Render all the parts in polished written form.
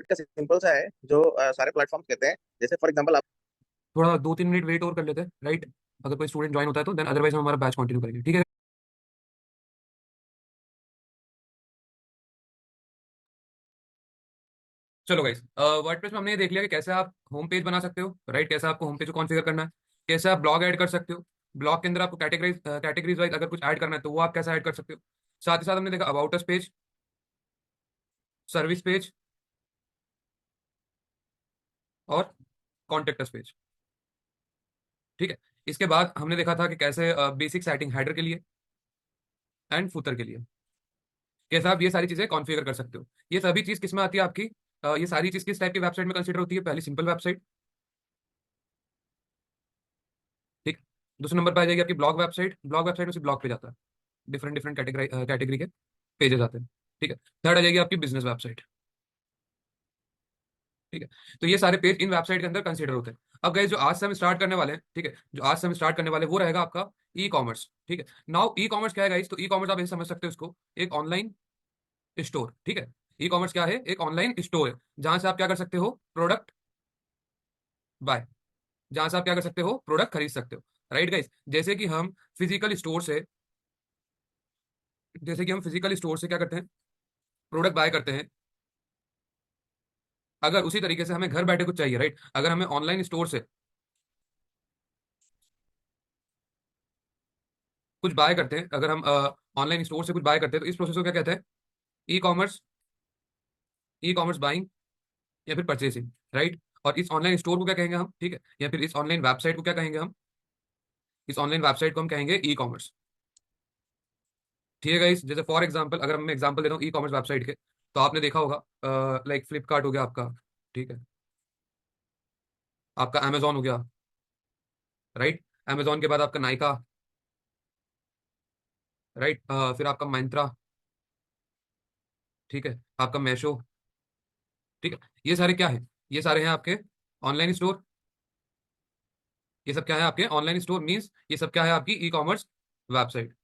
का सिंपल सा है जो सारे प्लेटफॉर्म कहते हैं। जैसे फॉर एग्जांपल आप थोड़ा 2-3 मिनट वेट और कर लेते हैं, राइट? अगर कोई स्टूडेंट ज्वाइन होता है तो देन, अदरवाइज हम हमारा बैच कंटिन्यू करेंगे, ठीक है? चलो गाइस, वर्डप्रेस में हमने ये देख लिया कि कैसे आप होम पेज बना सकते हो, राइट? कैसे आपको होम पेज को कॉन्फ़िगर करना है, कैसे आप ब्लॉग ऐड कर सकते हो, ब्लॉग के अंदर आपको कैटेगरीज वाइज अगर कुछ ऐड करना है तो वो आप कैसे ऐड कर सकते हो। साथ ही साथ हमने देखा about us page, service page और कॉन्टेक्ट अस पेज, ठीक है? इसके बाद हमने देखा था कि कैसे बेसिक सेटिंग हेडर के लिए एंड फुटर के लिए कैसे आप ये सारी चीजें कॉन्फ़िगर कर सकते हो। ये सभी चीज किस में आती है आपकी? ये सारी चीज किस टाइप की वेबसाइट में कंसिडर होती है? पहली सिंपल वेबसाइट, ठीक। दूसरे नंबर पर आ जाएगी आपकी ब्लॉग वेबसाइट। ब्लॉग वेबसाइट में सिर्फ ब्लॉग पे जाता है, डिफरेंट डिफरेंट कैटेगरी के पेजेस आते हैं, ठीक है। थर्ड आ जाएगी आपकी बिजनेस वेबसाइट, ठीक है। तो ये सारे पेज इन वेबसाइट के अंदर कंसीडर होते हैं। अब गाइस, जो आज से हम स्टार्ट करने वाले हैं, ठीक है, जो आज से हम स्टार्ट करने वाले हैं, वो रहेगा आपका ई कॉमर्स, ठीक है। नाउ ई कॉमर्स क्या है गाइस? तो ई कॉमर्स आप ऐसे समझ सकते हो इसको, एक ऑनलाइन स्टोर, ठीक है। ई कॉमर्स क्या है? एक ऑनलाइन स्टोर है जहां से आप क्या कर सकते हो? प्रोडक्ट बाय, जहां से आप क्या कर सकते हो? प्रोडक्ट खरीद सकते हो, राइट गाइस? फिजिकल स्टोर से जैसे कि हम फिजिकल स्टोर से क्या करते हैं? प्रोडक्ट बाय करते हैं। अगर उसी तरीके से हमें घर बैठे कुछ चाहिए, राइट, अगर हमें ऑनलाइन स्टोर से कुछ बाय करते हैं, अगर हम ऑनलाइन स्टोर से कुछ बाय करते हैं, तो इस प्रोसेस को क्या कहते हैं? E commerce, e commerce buying या फिर परचेसिंग, राइट। और इस ऑनलाइन स्टोर को क्या कहेंगे हम? ठीक है, या फिर इस ऑनलाइन वेबसाइट को क्या कहेंगे हम? इस ऑनलाइन वेबसाइट को हम कहेंगे ई कॉमर्स, ठीक है गाइस। जैसे फॉर एग्जांपल, अगर मैं एग्जांपल दे रहा हूँ ई कॉमर्स वेबसाइट के, तो आपने देखा होगा लाइक फ्लिपकार्ट हो गया आपका, ठीक है, आपका अमेजोन हो गया, राइट। अमेजोन के बाद आपका नाइका, राइट, फिर आपका Myntra, ठीक है, आपका मेशो, ठीक है। ये सारे क्या है? ये सारे हैं आपके ऑनलाइन स्टोर। ये सब क्या है आपके? ऑनलाइन स्टोर मीन्स ये सब क्या है? आपकी ई कॉमर्स वेबसाइट।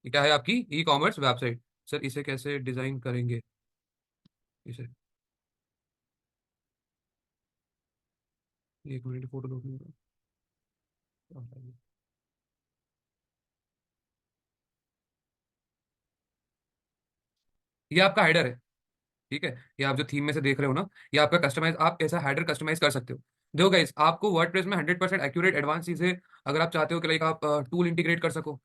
ये क्या है? आपकी ई कॉमर्स वेबसाइट। सर इसे कैसे डिजाइन करेंगे? इसे, एक मिनट, फोटो लो अपनी। ये आपका हेडर है, ठीक है। ये आप जो थीम में से देख रहे हो ना, ये आपका कस्टमाइज, आप ऐसा हेडर कस्टमाइज कर सकते हो। देखो गाइस, आपको वर्डप्रेस में 100% एक्यूरेट एडवांस चीजें, अगर आप चाहते हो कि लाइक आप टूल इंटीग्रेट कर सको,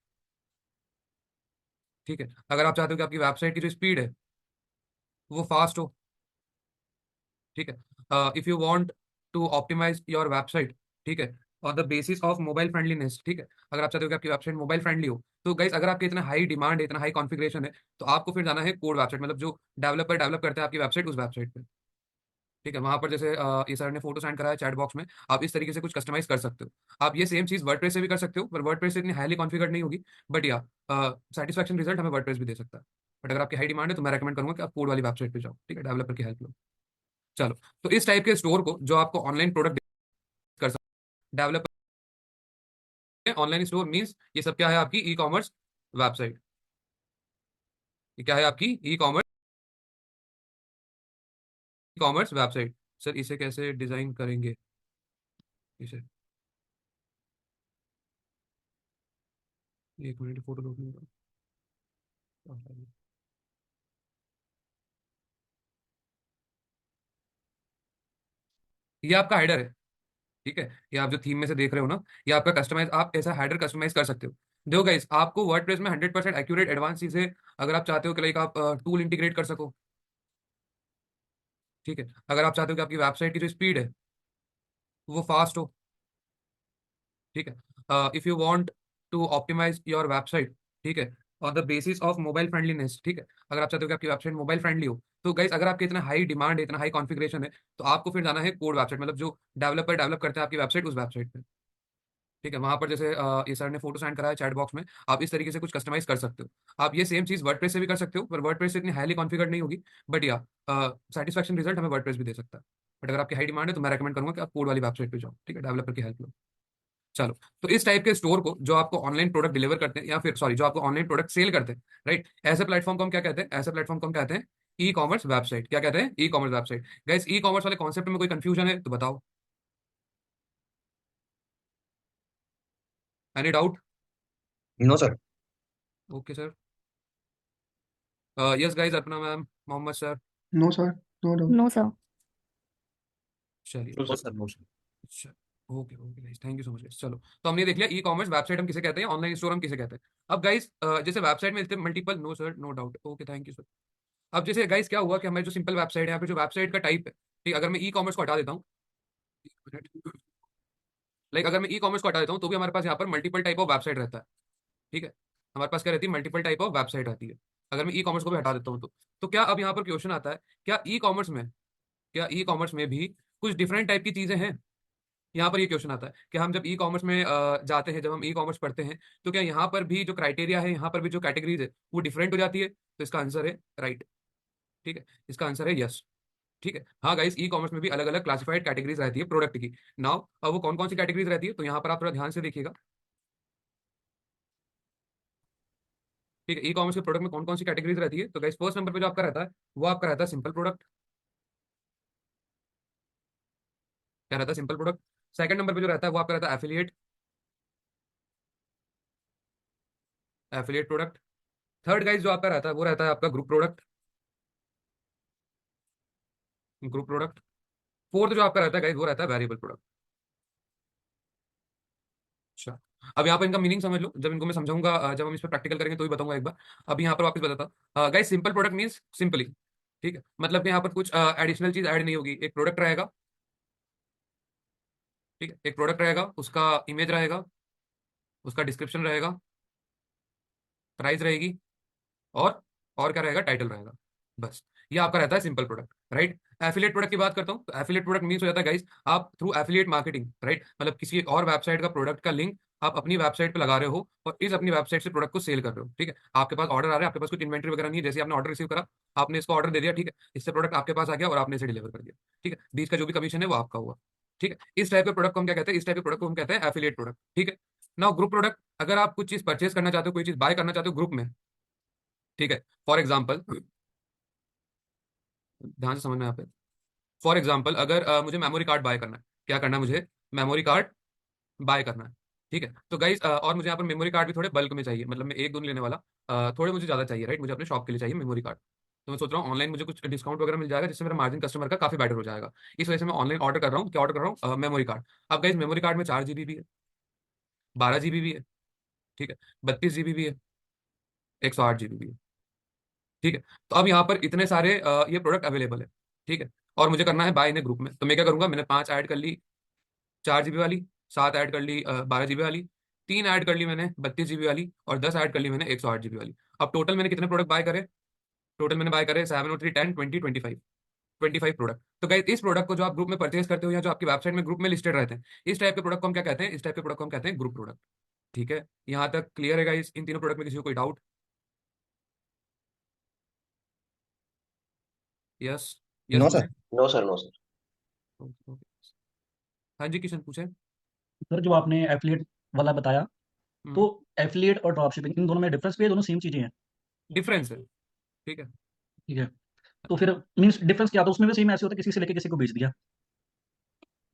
ठीक है, अगर आप चाहते हो कि आपकी वेबसाइट की जो स्पीड है वो फास्ट हो, ठीक है, if you want to optimise your website, ठीक है, on the basis of mobile friendliness, ठीक है, अगर आप चाहते हो कि आपकी वेबसाइट मोबाइल फ्रेंडली हो, तो गाइस अगर आपके इतना हाई डिमांड है, इतना हाई कॉन्फ़िगरेशन है, तो आपको फिर जाना है कोड वेबसाइट, मतलब जो डेवलपर डेवलप करते हैं आपकी वेबसाइट, उस वेबसाइट पे, ठीक है। वहां पर जैसे ये सर ने फोटो सेंड करा है चैट बॉक्स में, आप इस तरीके से कुछ कस्टमाइज कर सकते हो। आप ये सेम चीज वर्डप्रेस से भी कर सकते हो, पर वर्डप्रेस से इतनी हाईली कॉन्फ़िगर्ड नहीं होगी, बट या सेटिस्फैक्शन रिजल्ट हमें वर्डप्रेस भी दे सकता है। बट अगर आपकी हाई डिमांड है तो मैं रेकमेंड करूंगा कि आप कोड वाली वेबसाइट पे जाओ, ठीक है, डेवलपर की हेल्प लो। चलो, तो इस टाइप के स्टोर को जो आपको ऑनलाइन प्रोडक्ट कर सकते, डेवलपर ऑनलाइन स्टोर मींस ये सब क्या है? आपकी ई कॉमर्स वेबसाइट। ये क्या है? आपकी ई कॉमर्स, ई कॉमर्स वेबसाइट। सर इसे कैसे डिजाइन करेंगे? इसे, एक मिनट, फोटो लो अपनी। ये आपका हेडर है, ठीक है। ये आप जो थीम में से देख रहे हो ना, ये आपका कस्टमाइज, आप ऐसा हेडर कस्टमाइज कर सकते हो। देखो गाइस, आपको वर्डप्रेस में 100% एक्यूरेट एडवांस चीजें, अगर आप चाहते हो कि लाइक आप टूल इंटीग्रेट कर सको, ठीक है, अगर आप चाहते हो कि आपकी वेबसाइट की जो स्पीड है वो फास्ट हो, ठीक है, if you want to optimise your website, ठीक है, on the basis of mobile friendliness, ठीक है, अगर आप चाहते हो कि आपकी वेबसाइट मोबाइल फ्रेंडली हो, तो गाइस अगर आपके इतना हाई डिमांड है, इतना हाई कॉन्फ़िगरेशन है, तो आपको फिर जाना है कोड वेबसाइट, मतलब जो डेवलपर डेवलप करते हैं आपकी वेबसाइट, उस वेबसाइट पे, ठीक है। वहां पर जैसे ये सर ने फोटो सेंड करा है चैट बॉक्स में, आप इस तरीके से कुछ कस्टमाइज कर सकते हो। आप ये सेम चीज वर्डप्रेस से भी कर सकते हो, पर वर्डप्रेस से इतनी हाईली कॉन्फ़िगर्ड नहीं होगी, बट या सेटिस्फैक्शन रिजल्ट हमें वर्डप्रेस भी दे सकता है। बट अगर आपकी हाई डिमांड है तो मैं रेकमेंड करूंगा कि आप कोड वाली वेबसाइट पे जाओ, ठीक है, डेवलपर की हेल्प लो। चलो, तो इस टाइप के स्टोर को जो आपको ऑनलाइन प्रोडक्ट डिलीवर करते हैं, या फिर सॉरी, जो आपको ऑनलाइन प्रोडक्ट सेल करते हैं, राइट, ऐसे प्लेटफॉर्म को हम क्या कहते हैं? ऐसे प्लेटफॉर्म को हम कहते हैं ई कॉमर्स वेबसाइट, क्या कहते हैं? E commerce website. Guys e commerce वाले कॉन्सेप्ट में कोई कंफ्यूजन है तो बताओ, any doubt? No sir. Okay sir. Yes guys, Arpana ma'am, Mohammad sir. No sir, no doubt. No sir. चलिए, नो सर, नो सर। अच्छा, okay okay guys, thank you so much. चलो, तो हमने देख लिया ई कॉमर्स वेबसाइट हम किसे कहते हैं, ऑनलाइन स्टोर हम किसे कहते हैं। अब गाइस जैसे वेबसाइट में multiple, no sir, no doubt, okay thank you sir. अब जैसे गाइस क्या हुआ कि हमारी जो सिंपल वेबसाइट है, यहाँ पे जो वेबसाइट का टाइप है, ठीक, अगर मैं ई कॉमर्स को हटा देता हूँ, लाइक अगर मैं ई कॉमर्स को हटा देता हूँ तो भी हमारे पास यहाँ पर मल्टीपल टाइप ऑफ वेबसाइट रहता है। ठीक है, हमारे पास क्या रहती है? मल्टीपल टाइप ऑफ वेबसाइट रहती है। अगर मैं ई कॉमर्स को भी हटा देता हूँ तो क्या अब यहाँ पर क्वेश्चन आता है, क्या ई कॉमर्स में भी कुछ डिफरेंट टाइप की चीजें हैं? यहाँ पर ये क्वेश्चन आता है कि हम जब ई कॉमर्स में जाते हैं, जब हम ई कॉमर्स पढ़ते हैं, तो क्या यहाँ पर भी जो क्राइटेरिया है, यहाँ पर भी जो कैटेगरीज है वो डिफरेंट हो जाती है? तो इसका आंसर है राइट। ठीक है, इसका आंसर है यस। ठीक है, हाँ गाइस, ई कॉमर्स में भी अलग अलग क्लासिफाइड कैटेगरीज रहती है प्रोडक्ट की। नाउ अब वो कौन कौन सी कैटेगरीज रहती है, तो यहाँ पर आप थोड़ा ध्यान से देखिएगा। ठीक है, ई कॉमर्स के प्रोडक्ट में कौन कौन सी कैटेगरीज रहती है, तो गाइस फर्स्ट नंबर पे जो आपका रहता है वो आपका रहता है सिंपल प्रोडक्ट। क्या रहता है? Simple product. सेकंड नंबर पे जो रहता है वो आपका रहता है affiliate, affiliate product. Third guys जो आपका रहता है वो रहता है आपका group product, group product. Fourth जो आपका रहता है गाइस वो रहता है वेरिएबल प्रोडक्ट। अच्छा, अब यहाँ पर इनका मीनिंग समझ लो, जब इनको मैं समझाऊंगा, जब हम इस पर प्रैक्टिकल करेंगे तो ही बताऊंगा एक बार। अभी यहाँ पर वापस बताता, guys simple product means simply, ठीक है, मतलब कि यहाँ पर कुछ एडिशनल चीज ऐड नहीं होगी। एक प्रोडक्ट रहेगा, ठीक है, एक प्रोडक्ट रहेगा, उसका इमेज रहेगा, उसका डिस्क्रिप्शन रहेगा, प्राइस रहेगी, और क्या रहेगा? टाइटल रहेगा, बस। ये आपका रहता है simple product, right. Affiliate product की बात करता हूँ, तो एफिलिएट प्रोडक्ट मीन्स हो जाता है गाइस, आप थ्रू एफिलिएट मार्केटिंग, राइट, मतलब किसी और वेबसाइट का प्रोडक्ट का लिंक आप अपनी वेबसाइट पे लगा रहे हो और इस अपनी वेबसाइट से प्रोडक्ट को सेल कर रहे हो। ठीक है, आपके पास ऑर्डर आ रहा है, आपके पास कुछ इन्वेंटरी वगैरह नहीं है, जैसे आपने ऑर्डर रिसीव करा, आपने इसको ऑर्डर दे दिया, ठीक है, इससे प्रोडक्ट आपके पास आ गया और आपने इसे डिलीवर कर दिया। ठीक है, बीच का जो भी कमीशन है वो आपका हुआ। ठीक है, इस टाइप के प्रोडक्ट को हम क्या कहते हैं? इस टाइप के प्रोडक्ट को हम कहते हैं एफिलिएट प्रोडक्ट। ठीक है, नाउ ग्रुप प्रोडक्ट, अगर आप कुछ चीज परचेस करना चाहते हो, कोई चीज बाय करना चाहते हो ग्रुप में, ठीक है, फॉर एग्जाम्पल, ध्यान से समझना यहाँ पे, फॉर एग्जाम्पल अगर मुझे मेमोरी कार्ड बाय करना है, क्या करना है मुझे? मेमोरी कार्ड बाय करना है। ठीक है, तो गाइज और मुझे यहाँ पर मेमोरी कार्ड भी थोड़े बल्क में चाहिए, मतलब मैं एक दो नहीं लेने वाला, थोड़े मुझे ज़्यादा चाहिए, राइट, मुझे अपने शॉप के लिए चाहिए मेमोरी कार्ड। तो मैं सोच रहा हूँ ऑनलाइन मुझे कुछ डिस्काउंट वगैरह मिल जाएगा, जिससे मेरा मार्जिन कस्टमर का काफी बेटर हो जाएगा। इस वजह से मैं ऑनलाइन ऑर्डर कर रहा हूँ, क्या ऑर्डर कर रहा हूँ? Memory card. अब गाइज मेमोरी कार्ड में 4 GB भी है, 12 GB भी है, ठीक है, 32 GB भी है, 108 GB भी है। ठीक है, तो अब यहाँ पर इतने सारे ये प्रोडक्ट अवेलेबल है। ठीक है, और मुझे करना है बाय इन ग्रुप में, तो मैं क्या करूंगा? मैंने 5 ऐड कर ली 4 GB वाली, 7 ऐड कर ली 12 GB वाली, 3 ऐड कर ली मैंने 32 GB वाली, और 10 ऐड कर ली मैंने 108 GB वाली। अब टोटल मैंने कितने प्रोडक्ट बाय करे? टोटल मैंने बाय करे 7 और 3 10 20 25, 25 प्रोडक्ट। तो गाइस इस प्रोडक्ट को जो आप ग्रुप में परचेज करते हो या जो आपकी वेबसाइट में ग्रुप में लिस्टेड रहते हैं, इस टाइप के प्रोडक्ट को हम क्या कहते हैं? इस टाइप के प्रोडक्ट को हम कहते हैं ग्रुप प्रोडक्ट। ठीक है, यहाँ तक क्लियर है गाइस? इन तीनों प्रोडक्ट में किसी को कोई डाउट? यस, यस नो पूछे। Sir. No sir, no sir. हाँ जी, किशन पूछे। सर जो आपने एफिलिएट वाला बताया, तो एफिलिएट और ड्रॉप शिपिंग इन दोनों में डिफरेंस भी है? दोनों सेम चीजें हैं? डिफरेंस है, ठीक है। ठीक है, तो फिर मीन्स डिफरेंस क्या था उसमें भी? सेम ऐसे होता है किसी से लेके किसी को बेच दिया?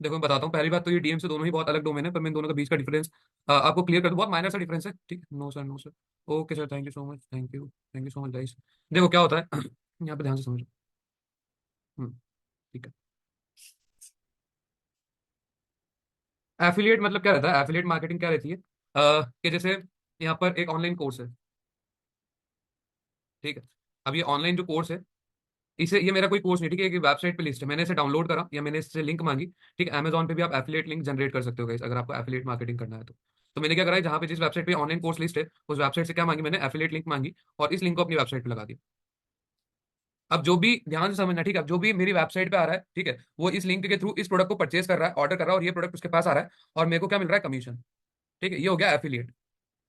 देखो मैं बताता हूँ, पहली बात तो ये डीएम से दोनों ही बहुत अलग डोमेन है, पर मैं इन दोनों के बीच का डिफरेंस आपको क्लियर कर दूं। बहुत माइनर सा डिफरेंस है, ठीक है। No sir, no sir. Okay sir, thank you so much, thank you so much guys. देखो क्या होता है यहाँ पे ध्यान से समझो। ठीक है, एफिलिएट मतलब क्या रहता है? एफिलिएट मार्केटिंग क्या रहती है? कि जैसे यहाँ पर एक ऑनलाइन कोर्स है, ठीक है, अब ये ऑनलाइन जो कोर्स है, इसे, ये मेरा कोई कोर्स नहीं, ठीक है, एक वेबसाइट पे लिस्ट है, मैंने इसे डाउनलोड करा या मैंने इससे लिंक मांगी, ठीक है, अमेजॉन पे भी आप एफिलिएट लिंक जनरेट कर सकते हो गाइस, अगर आपको एफिलिएट मार्केटिंग करना है तो मैंने क्या करा है, जहाँ पे जिस वेबसाइट पे ऑनलाइन कोर्स लिस्ट है, उस वेबसाइट से क्या मांगी मैंने? एफिलिएट लिंक मांगी, और इस लिंक को अपनी वेबसाइट पे लगा दिया। अब जो भी, ध्यान से समझना, ठीक है, अब जो भी मेरी वेबसाइट पे आ रहा है, ठीक है, वो इस लिंक के थ्रू इस प्रोडक्ट को परचेज कर रहा है, ऑर्डर कर रहा है, और ये प्रोडक्ट उसके पास आ रहा है, और मेरे को क्या मिल रहा है? कमीशन। ठीक है, ये हो गया एफिलिएट,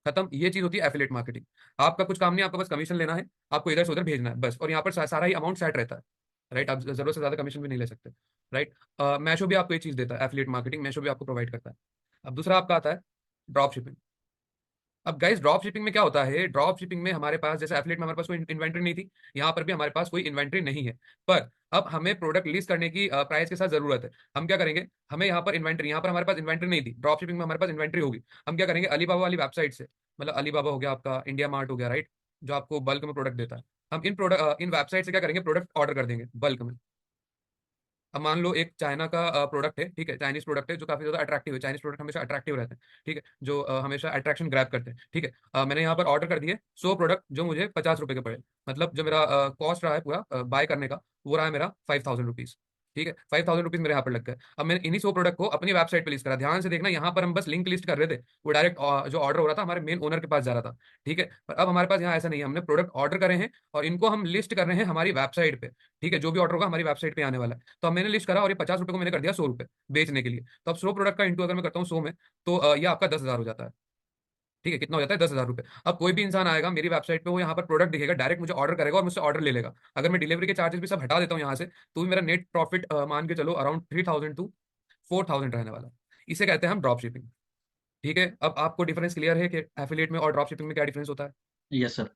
खत्म। ये चीज होती है एफिलिएट मार्केटिंग। आपका कुछ काम नहीं, आपका बस कमीशन लेना है, आपको इधर से उधर भेजना है बस, और यहाँ पर सारा ही अमाउंट सेट रहता है, राइट। आप जरूरत से ज्यादा कमीशन भी नहीं ले सकते, राइट। मैशो भी आपको ये चीज देता है, एफिलिएट मार्केटिंग मैशो भी आपको प्रोवाइड करता है। अब दूसरा आपका आता है ड्रॉप शिपिंग। अब गाइस ड्रॉप शिपिंग में क्या होता है, ड्रॉप शिपिंग में हमारे पास जैसे एफिलिएट में हमारे पास कोई इन्वेंट्री नहीं थी, यहाँ पर भी हमारे पास कोई इन्वेंट्री नहीं है, पर अब हमें प्रोडक्ट लिस्ट करने की प्राइस के साथ जरूरत है। हम क्या करेंगे, हमें यहाँ पर इन्वेंट्री, यहाँ पर हमारे पास इन्वेंट्री नहीं थी, ड्रॉप शिपिंग में हमारे पास इन्वेंट्री होगी। हम क्या करेंगे, अलीबाबा वाली वेबसाइट से, मतलब अलीबाबा हो गया आपका, इंडिया मार्ट हो गया, राइट, जो आपको बल्क में प्रोडक्ट देता है, हम इन वेबसाइट से क्या करेंगे, प्रोडक्ट ऑर्डर कर देंगे बल्क में। अब मान लो एक चाइना का प्रोडक्ट है, ठीक है, चाइनीज प्रोडक्ट है जो काफी ज्यादा अट्रैक्टिव है, चाइनीज प्रोडक्ट हमेशा अट्रैक्टिव रहते हैं, ठीक है, जो हमेशा अट्रैक्शन ग्रैब करते हैं, ठीक है। मैंने यहाँ पर ऑर्डर कर दिए 100 प्रोडक्ट जो मुझे 50 रुपए के पड़े, मतलब जो मेरा कॉस्ट रहा है पूरा बाय करने का, वो रहा है मेरा 5000 रुपीज, ठीक है, 5000 रुपीज मेरे यहाँ पर लग गए। अब मैंने इन्हीं 100 प्रोडक्ट को अपनी वेबसाइट पे लिस्ट करा, ध्यान से देखना, यहाँ पर हम बस लिंक लिस्ट कर रहे थे, वो डायरेक्ट जो ऑर्डर हो रहा था हमारे मेन ओनर के पास जा रहा था, ठीक है। पर अब हमारे पास यहाँ ऐसा नहीं है, हमने प्रोडक्ट ऑर्डर करे हैं और इनको हम लिस्ट कर रहे हैं हमारी वेबसाइट पे, ठीक है, जो भी ऑर्डर होगा हमारी वेबसाइट पे आने वाला है। तो अब मैंने लिस्ट करा और ये 50 रुपए को मैंने कर दिया 100 रुपए बेचने के लिए। तो अब 100 प्रोडक्ट का इंटू अगर मैं करता हूँ 100 में, तो ये आपका 10,000 हो जाता है, ठीक है, कितना हो जाता है, 10,000 रुपए। अब कोई भी इंसान आएगा मेरी वेबसाइट पे, वो यहाँ पर प्रोडक्ट दिखेगा, डायरेक्ट मुझे ऑर्डर करेगा और मुझसे ऑर्डर ले लेगा। अगर मैं डिलीवरी के चार्जेस भी सब हटा देता हूँ यहाँ से, तो भी मेरा नेट प्रॉफिट मान के चलो अराउंड 3,000 to 4,000 रहने वाला है। इसे कहते हैं हम ड्रॉप शिपिंग, ठीक है। अब आपको डिफरेंस क्लियर है कि एफिलिएट में और ड्रॉप शिपिंग में क्या डिफरेंस होता है, यस सर।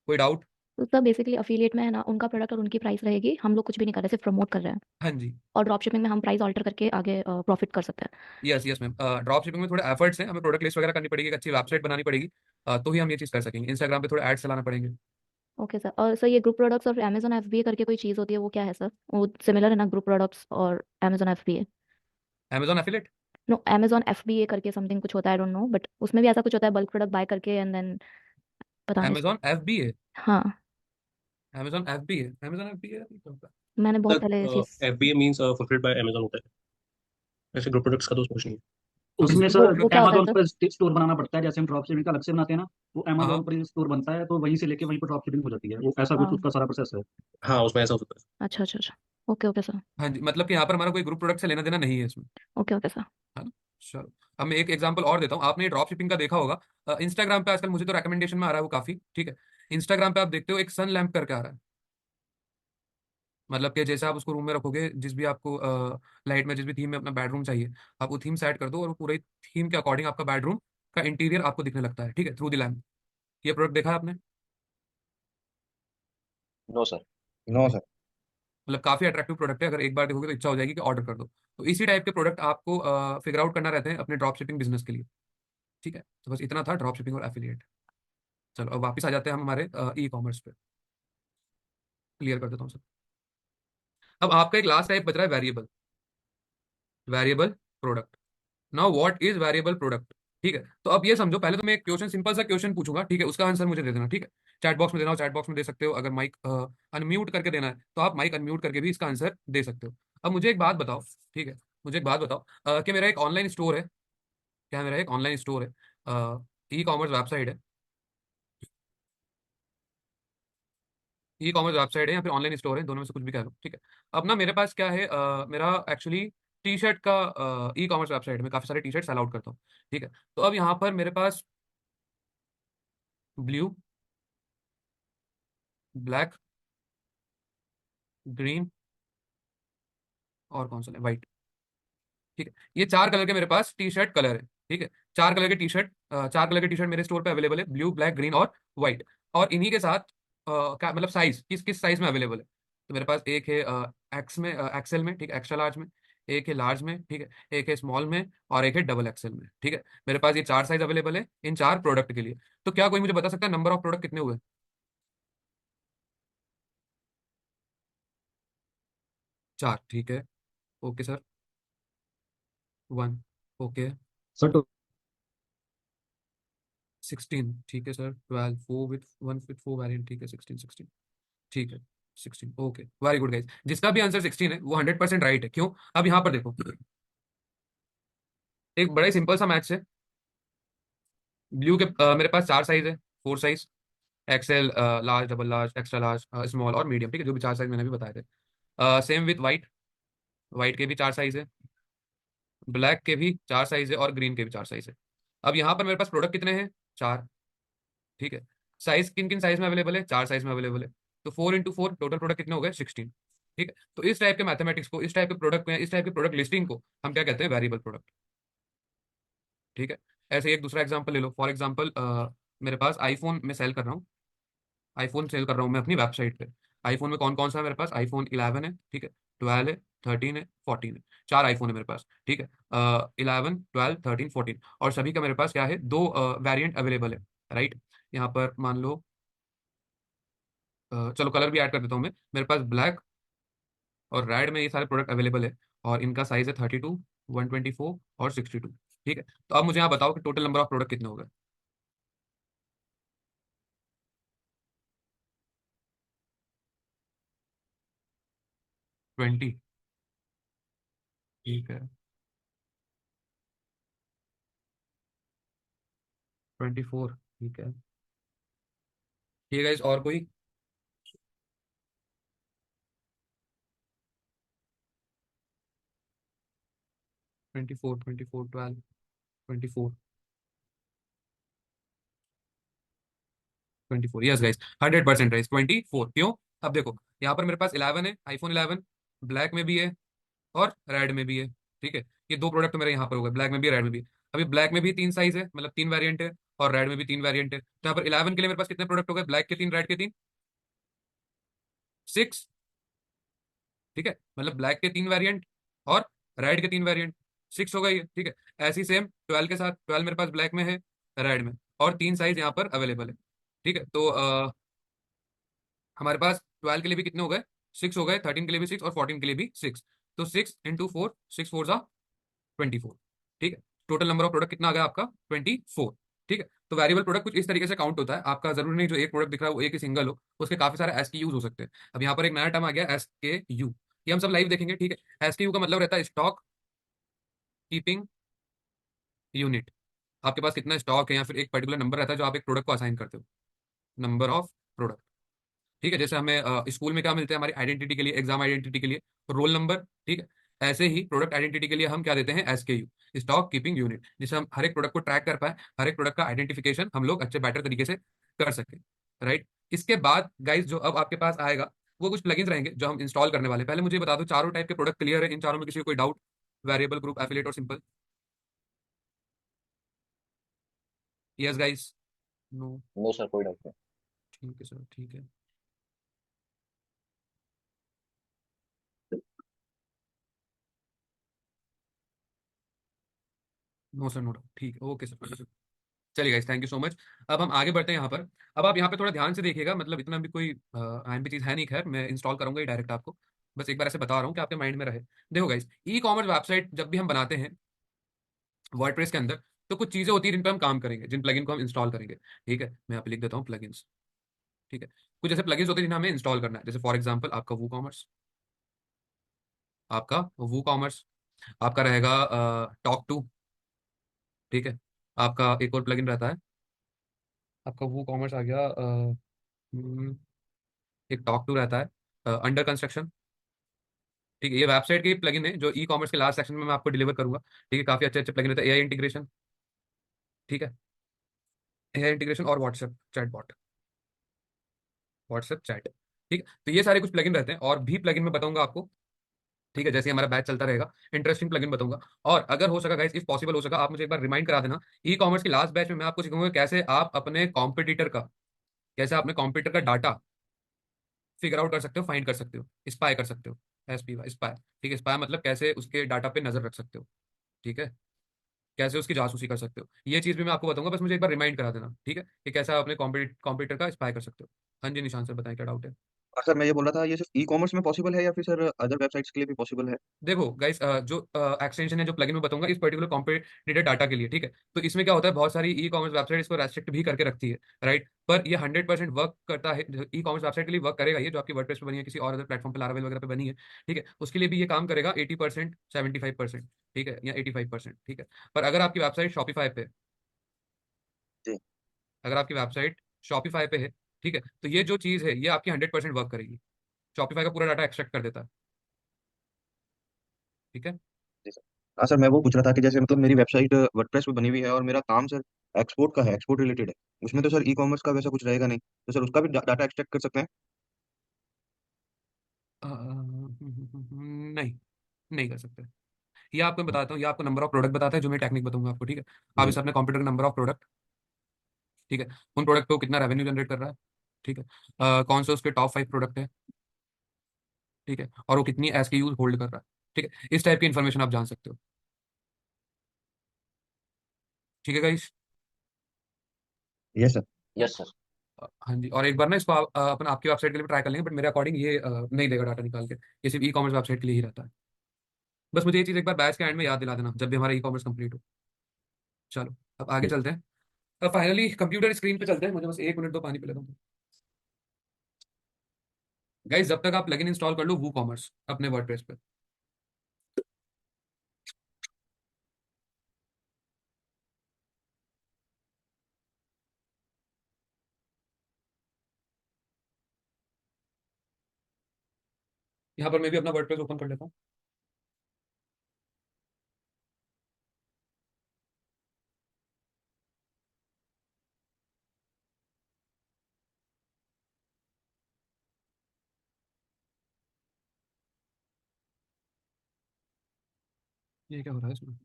कोई डाउट? तो सर बेसिकली अफिलिएट में है ना, उनका प्रोडक्ट और उनकी प्राइस रहेगी, हम लोग कुछ भी नहीं कर रहे, सिर्फ प्रमोट कर रहे हैं। हाँ जी, और ड्रॉप शिपिंग में हम प्राइस ऑल्टर करके आगे प्रॉफिट कर सकते हैं। Yes yes ma'am, drop shipping में थोड़े एफर्ट्स हैं, हमें प्रोडक्ट लिस्ट वगैरह करनी पड़ेगी, एक अच्छी वेबसाइट बनानी पड़ेगी, तो ही हम ये चीज़ कर सकेंगे, इंस्टाग्राम पे थोड़े एड्स चलाना पड़ेंगे। Okay sir. और सर ये ग्रुप प्रोडक्ट्स और अमेजोन एफबीए करके कोई चीज़ होती है, वो क्या है सर? वो सिमिलर है ना ग्रुप प्रोडक्ट्स और Amazon FBA? Amazon affiliate, no, Amazon FBA करके समथिंग कुछ होता है, आई डोंट नो, बट उसमें भी ऐसा कुछ होता है, बल्क प्रोडक्ट बाय करके एंड देन पता नहीं। अमेजॉन एफ बी है, हाँ, अमेजॉन एफ बी है, अमेजॉन एफ बी है। मैंने बहुत पहले ये चीज़। FBA means fulfilled by Amazon होता है। ऐसे ग्रुप प्रोडक्ट्स का तो कुछ नहीं है। हम उसमें इसमें सर वो क्या होता है अमेजोन सर? पर स्टोर बनाना पड़ता है, जैसे हम ड्रॉप शिपिंग का अलग से बनाते हैं ना, वो हाँ अमेजोन हाँ पर ही स्टोर बनता है, तो वहीं से लेके वहीं पर ड्रॉप शिपिंग हो जाती है, वो ऐसा कुछ हाँ, उसका सारा प्रोसेस है। हाँ, उसमें ऐसा हो सकता है। अच्छा अच्छा अच्छा। Okay okay sir. हाँ जी, मतलब कि यहाँ पर हमारा कोई ग्रुप प्रोडक्ट से लेना देना नहीं है इसमें, ओके ओके सर। है ना। चलो, अब मैं एक एग्जांपल और देता हूँ, आपने ड्रॉप शिपिंग का देखा होगा इंस्टाग्राम पे आजकल, मुझे तो रिकमेंडेशन में आ रहा है वो काफी, ठीक है। इंस्टाग्राम पे आप देखते हो एक सन लैंप करके आ रहा है, मतलब कि जैसे आप उसको रूम में रखोगे, जिस भी आपको लाइट में, जिस भी थीम में अपना बेडरूम चाहिए, आप वो थीम सेट कर दो और वो पूरे थीम के अकॉर्डिंग आपका बेडरूम का इंटीरियर आपको दिखने लगता है, ठीक है, थ्रू द लैम्प। ये प्रोडक्ट देखा है आपने? No sir. No sir. मतलब काफी अट्रैक्टिव प्रोडक्ट है, अगर एक बार देखोगे तो इच्छा हो जाएगी कि ऑर्डर कर दो। तो इसी टाइप के प्रोडक्ट आपको फिगर आउट करना रहते हैं अपने ड्रॉप शिपिंग बिजनेस के लिए, ठीक है। तो बस इतना था ड्रॉप शिपिंग और एफिलिएट। चलो अब वापस आ जाते हैं हम हमारे ई कॉमर्स पे, क्लियर कर देता हूँ सर। अब आपका एक लास्ट टाइप बच रहा है, variable, variable product. Now what is variable product, ठीक है। तो अब ये समझो, पहले तो मैं एक क्वेश्चन, सिंपल सा क्वेश्चन पूछूंगा, ठीक है, उसका आंसर मुझे दे देना, ठीक है। चैट बॉक्स में देना हो चैट बॉक्स में दे सकते हो, अगर माइक अनम्यूट करके देना है तो आप माइक अनम्यूट करके भी इसका आंसर दे सकते हो। अब मुझे एक बात बताओ, ठीक है, मुझे एक बात बताओ कि मेरा एक ऑनलाइन स्टोर है, क्या मेरा एक ऑनलाइन स्टोर है, ई कॉमर्स वेबसाइट है, ई कॉमर्स वेबसाइट है या फिर ऑनलाइन स्टोर है, दोनों में से कुछ भी कह लो, ठीक है। अब ना मेरे पास क्या है, मेरा एक्चुअली टी शर्ट का ई कॉमर्स वेबसाइट में काफी सारे टी शर्ट सेल आउट करता हूँ, ठीक है। तो अब यहाँ पर मेरे पास ब्लू, ब्लैक, ग्रीन और कौन सा है, व्हाइट, ठीक है, ये चार कलर के मेरे पास टी शर्ट कलर है, ठीक है। चार कलर के टी शर्ट, चार कलर के टी शर्ट मेरे स्टोर पे अवेलेबल है, ब्लू, ब्लैक, ग्रीन और व्हाइट। और इन्हीं के साथ क्या मतलब साइज, किस किस साइज में अवेलेबल है, तो मेरे पास एक है एक्स में, एक्सेल में, ठीक है, एक्स्ट्रा लार्ज में, एक है लार्ज में, ठीक है, एक है स्मॉल में और एक है डबल एक्सेल में, ठीक है। मेरे पास ये चार साइज अवेलेबल है इन चार प्रोडक्ट के लिए। तो क्या कोई मुझे बता सकता है नंबर ऑफ प्रोडक्ट कितने हुए? चार, ठीक है, okay sir, one, okay, sir तो 16, ठीक है sir, 12, four with four variant, ठीक है, 16 16, ठीक है, 16, ओके, वेरी गुड गाइस, जिसका भी आंसर 16 है वो 100% राइट है। क्यों? अब यहाँ पर देखो, एक बड़ा ही सिंपल सा मैच है। ब्लू के मेरे पास चार साइज है, four size, XL, large, double large, extra large, small और मीडियम, ठीक है, जो भी चार साइज मैंने भी बताए थे। सेम विथ वाइट, वाइट के भी चार साइज है, ब्लैक के भी चार साइज है और ग्रीन के भी चार साइज है। अब यहाँ पर मेरे पास प्रोडक्ट कितने हैं? चार, ठीक है। साइज किन किन साइज में अवेलेबल है? चार साइज में अवेलेबल है, तो 4 into 4 टोटल प्रोडक्ट कितने हो गए? 16, ठीक है। तो इस टाइप के मैथमेटिक्स को, इस टाइप के प्रोडक्ट में, इस टाइप के प्रोडक्ट लिस्टिंग को हम क्या कहते हैं? वेरिएबल प्रोडक्ट, ठीक है। ऐसे ही एक दूसरा एग्जांपल ले लो, फॉर एग्जांपल मेरे पास आईफोन में सेल कर रहा हूँ, आईफोन सेल कर रहा हूँ मैं अपनी वेबसाइट पे। आईफोन में कौन कौन सा है मेरे पास? आईफोन 11 है, ठीक है, 12 है, 13 है, 14 है, चार आईफोन है मेरे पास, ठीक है। 11, 12, 13, 14, और सभी का मेरे पास क्या है, दो वेरिएंट अवेलेबल है, राइट। यहाँ पर मान लो चलो कलर भी ऐड कर देता हूँ मैं, मेरे पास ब्लैक और रेड में ये सारे प्रोडक्ट अवेलेबल है, और इनका साइज है 32, 124 और 62, ठीक है। तो अब मुझे यहाँ बताओ कि टोटल नंबर ऑफ प्रोडक्ट कितने हो गए? 20, ठीक है, 24, ठीक है। ठीक है guys, और कोई? 24, 24, 12, 24, 24, यस गाइस, 100% गाइस, 24। क्यों? अब देखो, यहाँ पर मेरे पास 11 है, आईफोन 11, ब्लैक में भी है और रेड में भी है, ठीक है। ये दो प्रोडक्ट मेरे यहाँ पर हो गए, ब्लैक में भी रेड में भी। अभी ब्लैक में भी तीन साइज है, मतलब तीन वेरिएंट है, और रेड में भी तीन वेरिएंट है। तो यहाँ पर 11 के लिए मेरे पास कितने प्रोडक्ट हो गए? ब्लैक के तीन, रेड के तीन, 6, ठीक है। मतलब ब्लैक के तीन वेरिएंट और रेड के तीन वेरिएंट, 6 हो गई है, ठीक है। ऐसी सेम 12 के साथ, 12 मेरे पास ब्लैक में है, रेड में, और तीन साइज यहाँ पर अवेलेबल है, ठीक है। तो हमारे पास 12 के लिए भी कितने हो गए? 6 हो गए, 13 के लिए भी 6 और 14 के लिए भी 6। तो 6 × 4, 6 4 ज़ा 24, ठीक है। टोटल नंबर ऑफ प्रोडक्ट कितना आ गया आपका? 24, ठीक है। तो वेरिएबल प्रोडक्ट कुछ इस तरीके से काउंट होता है आपका, जरूरी नहीं जो एक प्रोडक्ट दिख रहा है वो एक ही सिंगल हो, उसके काफी सारे SKUs हो सकते हैं। अब यहाँ पर एक नया टर्म आ गया, SKU, ये हम सब लाइव देखेंगे, ठीक है। SKU का मतलब रहता है स्टॉक कीपिंग यूनिट। आपके पास कितना स्टॉक है, या फिर एक पर्टिकुलर नंबर रहता है जो आप एक प्रोडक्ट को असाइन करते हो, नंबर ऑफ प्रोडक्ट, ठीक है। जैसे हमें स्कूल में क्या मिलते हैं हमारी आइडेंटिटी के लिए, एग्जाम आइडेंटिटी के लिए रोल नंबर, ठीक है। ऐसे ही प्रोडक्ट आइडेंटिटी के लिए हम क्या देते हैं? SKU, स्टॉक कीपिंग यूनिट, जिससे हम हर एक प्रोडक्ट को ट्रैक कर पाए, हर एक प्रोडक्ट का आइडेंटिफिकेशन हम लोग अच्छे बेटर तरीके से कर सकें, राइट। इसके बाद गाइस जो अब आपके पास आएगा वो कुछ प्लगइन्स रहेंगे जो हम इंस्टॉल करने वाले हैं। पहले मुझे बता दो, चारों टाइप के प्रोडक्ट क्लियर है? इन चारों में किसी को कोई डाउट? वेरिएबल, ग्रुप, एफिलिएट और simple? Yes guys? No? No sir, कोई डाउट नहीं। ठीक है सर, ठीक है। नो सर, नो डाउट, ठीक है, ओके सर। चलिए guys, thank you so much. अब हम आगे बढ़ते हैं यहाँ पर। अब आप यहाँ पे थोड़ा ध्यान से देखिएगा, मतलब इतना भी कोई अहम भी चीज़ है नहीं, खैर मैं इंस्टॉल करूंगा ही डायरेक्ट आपको, बस एक बार ऐसे बता रहा हूँ कि आपके माइंड में रहे। देखो गाइस, ई कॉमर्स वेबसाइट जब भी हम बनाते हैं वर्डप्रेस के अंदर, तो कुछ चीज़ें होती है जिन पर हम काम करेंगे, जिन प्लगइन को हम इंस्टॉल करेंगे, ठीक है। मैं यहाँ पे लिख देता हूँ प्लगइन्स, ठीक है। कुछ ऐसे प्लगइन्स होते हैं जिन्हें हमें इंस्टॉल करना है, जैसे फॉर एग्जाम्पल आपका वू कॉमर्स, आपका वू कॉमर्स, आपका रहेगा टॉक टू, ठीक है। आपका एक और प्लगइन रहता है, आपका वू कॉमर्स आ गया, हम्म, एक टॉक टू रहता है, अंडर कंस्ट्रक्शन, ठीक है। ये वेबसाइट के प्लगइन है जो ई कॉमर्स के लास्ट सेक्शन में मैं आपको डिलीवर करूंगा, ठीक है। काफी अच्छे अच्छे प्लगइन रहते हैं, एआई इंटीग्रेशन, ठीक है, एआई इंटीग्रेशन और WhatsApp chatbot, WhatsApp chat, ठीक है। तो ये सारे कुछ प्लगइन रहते हैं, और भी प्लगइन मैं बताऊंगा आपको, ठीक है। जैसे हमारा बैच चलता रहेगा, इंटरेस्टिंग प्लगइन बताऊंगा। और अगर हो सका गाइस, इफ पॉसिबल हो सका, आप मुझे एक बार रिमाइंड करा देना, ई कॉमर्स की लास्ट बैच में मैं आपको सिखाऊंगा कैसे आप अपने कॉम्पिटिटर का, कैसे आप अपने कॉम्पिटिटर का डाटा फिगर आउट कर सकते हो, फाइंड कर सकते हो, स्पाई कर सकते हो, SPY, स्पाई, ठीक है। स्पाई मतलब कैसे उसके डाटा पे नजर रख सकते हो, ठीक है, कैसे उसकी जासूसी कर सकते हो, ये चीज भी मैं आपको बताऊंगा, बस मुझे एक बार रिमाइंड करा देना, ठीक है, कि कैसे आप अपने कॉम्पिटिटर का स्पाई कर सकते हो। हाँ जी निशांत सर, बताएं क्या डाउट है? और सर मैं ये बोल रहा था, ये सिर्फ ई कॉमर्स में पॉसिबल है या फिर सर अदर वेबसाइट्स के लिए भी पॉसिबल है? देखो गाइस, जो एक्सटेंशन है, जो प्लगइन में बताऊंगा इस पर्टिकुलर कॉम्पिटिटर डाटा के लिए, ठीक है। तो इसमें क्या होता है, बहुत सारी ई कॉमर्स वेबसाइट इसको रेस्ट्रिक्ट भी करके रखती है, राइट। पर ये 100% वर्क करता है, ई कॉमर्स वेबसाइट के लिए वर्क करेगा ये, जो आपकी वर्डप्रेस पे बनी है, किसी और अदर प्लेटफॉर्म पे, लारावेल वगैरह पे बनी है, ठीक है, उसके लिए भी ये काम करेगा 80%, 75%, ठीक है, या 85%, ठीक है। पर अगर आपकी वेबसाइट शॉपिफाई पे, जी। अगर आपकी वेबसाइट शॉपिफाई पे है, ठीक है, तो ये जो चीज़ है ये आपकी 100% वर्क करेगी। शॉपिफाई का पूरा डाटा एक्सट्रैक्ट कर देता है, ठीक है। जी सर। हाँ सर, मैं वो पूछ रहा था कि जैसे मतलब मेरी वेबसाइट वर्डप्रेस पे बनी हुई है और मेरा काम सर एक्सपोर्ट का है, एक्सपोर्ट रिलेटेड है। उसमें तो सर ई कॉमर्स का वैसा कुछ रहेगा नहीं, तो सर उसका भी डाटा एक्सट्रैक्ट कर सकते हैं? नहीं, नहीं कर सकते। ये आपको मैं बताता हूँ, ये आपको नंबर ऑफ प्रोडक्ट बताता है, जो मैं टेक्निक बताऊंगा आपको, ठीक है। आप इसे अपने कंप्यूटर का नंबर ऑफ प्रोडक्ट, ठीक है, उन प्रोडक्ट को कितना रेवेन्यू जनरेट कर रहा है, ठीक है, कौन से उसके टॉप 5 प्रोडक्ट है, ठीक है, और वो कितनी SKUs होल्ड कर रहा है, ठीक है, इस टाइप की इन्फॉर्मेशन आप जान सकते हो, ठीक है guys. Yes sir. Yes sir. हाँ जी, और एक बार ना इसको अपन आपकी वेबसाइट के लिए ट्राई कर लेंगे, बट मेरे अकॉर्डिंग ये नहीं देगा डाटा निकाल के, ये सिर्फ ई-कॉमर्स वेबसाइट के लिए ही रहता है। बस मुझे ये चीज़ एक बार बैच के एंड में याद दिला देना जब भी हमारा ई-कॉमर्स कंप्लीट हो। चलो अब आगे चलते हैं। अब फाइनली कंप्यूटर स्क्रीन पे चलते हैं, मुझे बस 1 मिनट दो, पानी पी लेता हूँ। गाइस जब तक आप प्लगइन इंस्टॉल कर लो वूकॉमर्स अपने वर्डप्रेस पे, यहाँ पर मैं भी अपना वर्डप्रेस ओपन कर लेता हूँ। ये क्या हो रहा है इसमें?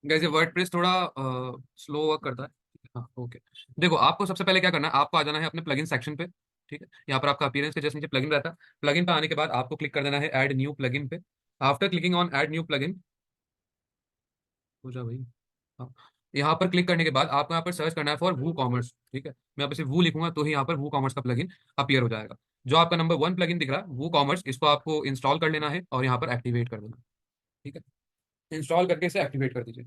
गाइस ये वर्डप्रेस थोड़ा स्लो वर्क करता है। हाँ ओके। देखो आपको सबसे पहले क्या करना है, आपको आ जाना है अपने प्लगइन सेक्शन पे, ठीक है। यहाँ पर आपका अपीयरेंस के जस्ट नीचे प्लगइन रहता है। प्लगइन पे आने के बाद आपको क्लिक कर देना है ऐड न्यू प्लगइन पे। After clicking on add new plugin, हो जा भाई, हाँ, यहाँ पर क्लिक करने के बाद आपको यहाँ पर सर्च करना है फॉर वू कॉमर्स, ठीक है। मैं यहाँ पर सिर्फ वू लिखूंगा तो ही यहाँ पर वू कॉमर्स का प्लगइन अपीयर हो जाएगा। जो आपका नंबर 1 प्लगइन दिख रहा है वू कॉमर्स, इसको आपको इंस्टॉल कर लेना है और यहाँ पर एक्टिवेट कर देना, ठीक है। इंस्टॉल करके इसे एक्टिवेट कर दीजिए।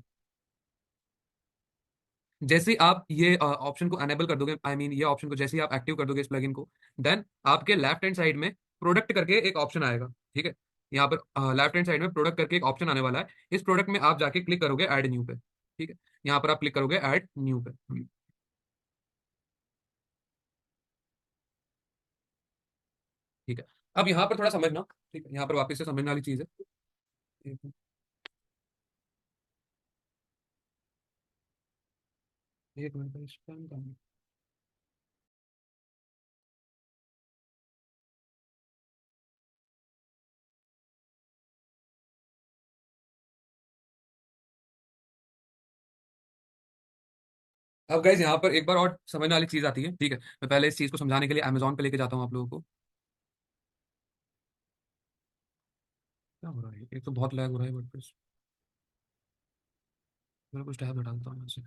जैसे ही आप ये ऑप्शन को अनेबल कर दोगे, आई मीन ये ऑप्शन को जैसे ही आप एक्टिव कर दोगे इस प्लगइन को, देन आपके लेफ्ट हैंड साइड में प्रोडक्ट करके एक ऑप्शन आएगा, ठीक है। यहाँ पर लेफ्ट हैंड साइड में प्रोडक्ट करके एक ऑप्शन आने वाला है। इस प्रोडक्ट में आप जाके क्लिक करोगे ऐड न्यू पे, ठीक है। यहाँ पर आप क्लिक करोगे ऐड न्यू पे, ठीक है। अब यहाँ पर थोड़ा समझना, ठीक है, यहाँ पर वापस से समझने वाली चीज है। एक मिनट इस पर अब गाइज यहाँ पर एक बार और समझने वाली चीज आती है, ठीक है। मैं पहले इस चीज को समझाने के लिए अमेजोन पे लेके जाता हूँ आप लोगों को। क्या हो रहा है, एक तो बहुत लैग हो रहा है वर्डप्रेस। मैं कुछ टैब हटाता हूँ यहाँ से,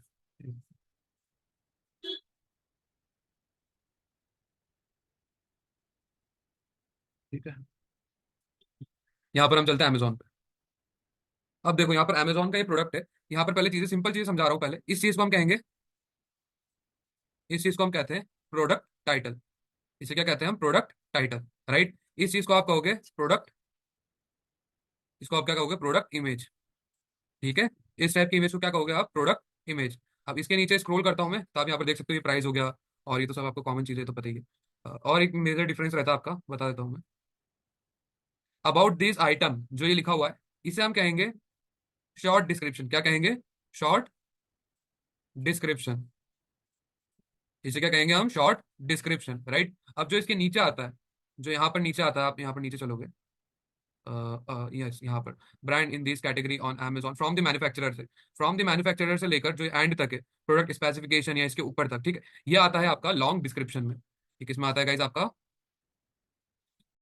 ठीक है। यहाँ पर हम चलते हैं अमेजोन पे। अब देखो यहाँ पर अमेजोन का ये प्रोडक्ट है। यहाँ पर पहले चीजें, सिंपल चीजें समझा रहा हूँ। पहले इस चीज को हम कहेंगे, इस चीज को हम कहते हैं प्रोडक्ट टाइटल। इसे क्या कहते हैं हम, प्रोडक्ट टाइटल, राइट। इस चीज को आप कहोगे प्रोडक्ट, इसको आप क्या कहोगे, प्रोडक्ट इमेज, ठीक है। इस टाइप की इमेज को क्या कहोगे आप, प्रोडक्ट इमेज। अब इसके नीचे स्क्रॉल करता हूँ मैं, तो आप यहाँ पर देख सकते हो ये प्राइस हो गया, और ये तो सब आपको कॉमन चीजें तो पता ही है। और एक मेजर डिफरेंस रहता है आपका, बता देता हूँ मैं। अबाउट दिस आइटम जो ये लिखा हुआ है, इसे हम कहेंगे शॉर्ट डिस्क्रिप्शन। क्या कहेंगे, शॉर्ट डिस्क्रिप्शन। इसे क्या कहेंगे हम, शॉर्ट डिस्क्रिप्शन, राइट। अब जो इसके नीचे आता है, जो यहाँ पर नीचे आता है, आप यहाँ पर नीचे चलोगे, यस यहाँ पर brand in this category on Amazon from the manufacturer से, फ्रॉम द मैन्युफैक्चरर से लेकर जो एंड तक है प्रोडक्ट स्पेसिफिकेशन या इसके ऊपर तक, ठीक है। ये आता है आपका लॉन्ग डिस्क्रिप्शन में। ये किसमें आता है गाइज आपका,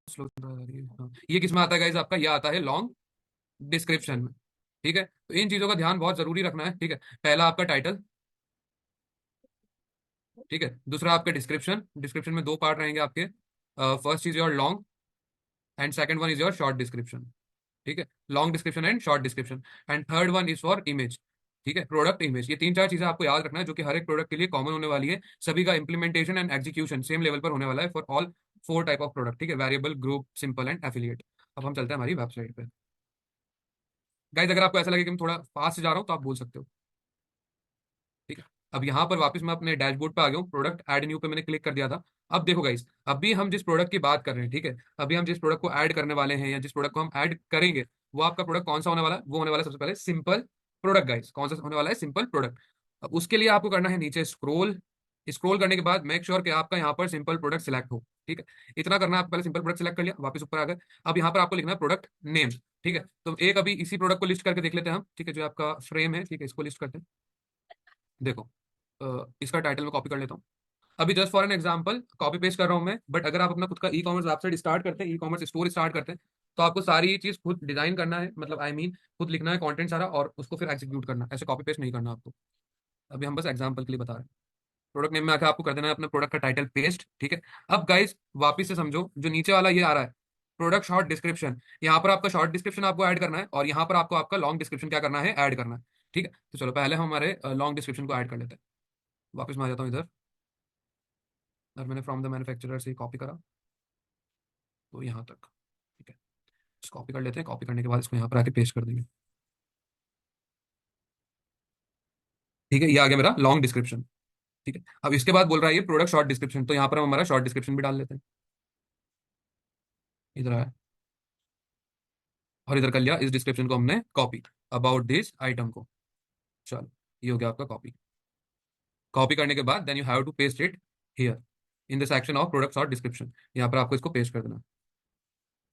स्लो चल रहा है ये, हाँ। ये किसमें आता है गाइज आपका, ये आता है लॉन्ग डिस्क्रिप्शन में, ठीक है। तो इन चीजों का ध्यान बहुत जरूरी रखना है, ठीक है। पहला आपका टाइटल, ठीक है। दूसरा आपका डिस्क्रिप्शन, डिस्क्रिप्शन में 2 पार्ट रहेंगे आपके। First is your long and second one is your short description, ठीक है। Long description and short description, and third one is for image, ठीक है, प्रोडक्ट इमेज। ये 3-4 चीजें आपको याद रखना है, जो कि हर एक प्रोडक्ट के लिए कॉमन होने वाली है। सभी का implementation and execution same level पर होने वाला है for all 4 type of product, ठीक है। Variable, group, simple and affiliate. अब हम चलते हैं हमारी वेबसाइट पे। गाइज अगर आपको ऐसा लगे कि मैं थोड़ा फास्ट जा रहा हूँ तो आप बोल सकते हो, ठीक है। अब यहाँ पर वापस मैं अपने डैशबोर्ड पे आ गया हूँ, प्रोडक्ट ऐड न्यू पे मैंने क्लिक कर दिया था। अब देखो गाइस, अभी हम जिस प्रोडक्ट की बात कर रहे हैं, ठीक है, अभी हम जिस प्रोडक्ट को ऐड करने वाले हैं या जिस प्रोडक्ट को हम ऐड करेंगे, वो आपका प्रोडक्ट कौन सा होने वाला है, वो होने वाला है सबसे पहले सिंपल प्रोडक्ट। गाइस कौन सा होने वाला है, सिंपल प्रोडक्ट। अब उसके लिए आपको करना है नीचे स्क्रॉल। स्क्रॉल करने के बाद मेक श्योर कि आपका यहाँ पर सिंपल प्रोडक्ट सिलेक्ट हो। ठीक है, इतना करना है। आप पहले सिंपल प्रोडक्ट सिलेक्ट कर लिया, वापस ऊपर आ गए। अब यहाँ पर आपको लिखना है प्रोडक्ट नेम। ठीक है, तो एक अभी इसी प्रोडक्ट को लिस्ट करके देख लेते हैं हम। ठीक है, जो आपका फ्रेम है, ठीक है, इसको लिस्ट करते हैं। देखो, इसका टाइटल मैं कॉपी कर लेता हूँ। अभी just for an example copy paste कर रहा हूँ मैं, बट अगर आप अपना खुद का ई कॉमर्स वेबसाइट स्टार्ट करते हैं, ई कॉमर्स स्टोर स्टार्ट करते हैं, तो आपको सारी चीज खुद डिजाइन करना है, मतलब आई मीन खुद लिखना है कंटेंट सारा, और उसको फिर एग्जीक्यूट करना है। ऐसे कॉपी पेस्ट नहीं करना आपको। अभी हम बस एग्जांपल के लिए बता रहे हैं। प्रोडक्ट नेम में आके आपको कर देना है अपने प्रोडक्ट का टाइटल पेस्ट। ठीक है, अब गाइस वापिस से समझो, जो नीचे वाला ये आ रहा है प्रोडक्ट शॉर्ट डिस्क्रिप्शन, यहाँ पर आपका शॉर्ट डिस्क्रिप्शन आपको ऐड करना है, और यहाँ पर आपको आपका लॉन्ग डिस्क्रिप्शन क्या करना है, ऐड करना है। ठीक है, तो चलो पहले हम हमारे लॉन्ग डिस्क्रिप्शन को ऐड कर लेते हैं। वापस मैं आ जाता हूँ इधर, और मैंने फ्रॉम द मैन्युफैक्चरर से कॉपी करा तो यहाँ तक। ठीक है, कॉपी कर लेते हैं। कॉपी करने के बाद इसको यहाँ पर आके पेस्ट कर देंगे। ठीक है, ये आ गया मेरा लॉन्ग डिस्क्रिप्शन। ठीक है, अब इसके बाद बोल रहा है ये प्रोडक्ट शॉर्ट डिस्क्रिप्शन, तो यहाँ पर हम हमारा शॉर्ट डिस्क्रिप्शन भी डाल लेते हैं। इधर आया और इधर कर लिया इस डिस्क्रिप्शन को हमने कॉपी, अबाउट दिस आइटम को। चलो, ये हो गया आपका कॉपी। कॉपी करने के बाद then you have to paste it here in the section of products और डिस्क्रिप्शन। यहाँ पर आपको इसको पेस्ट कर देना।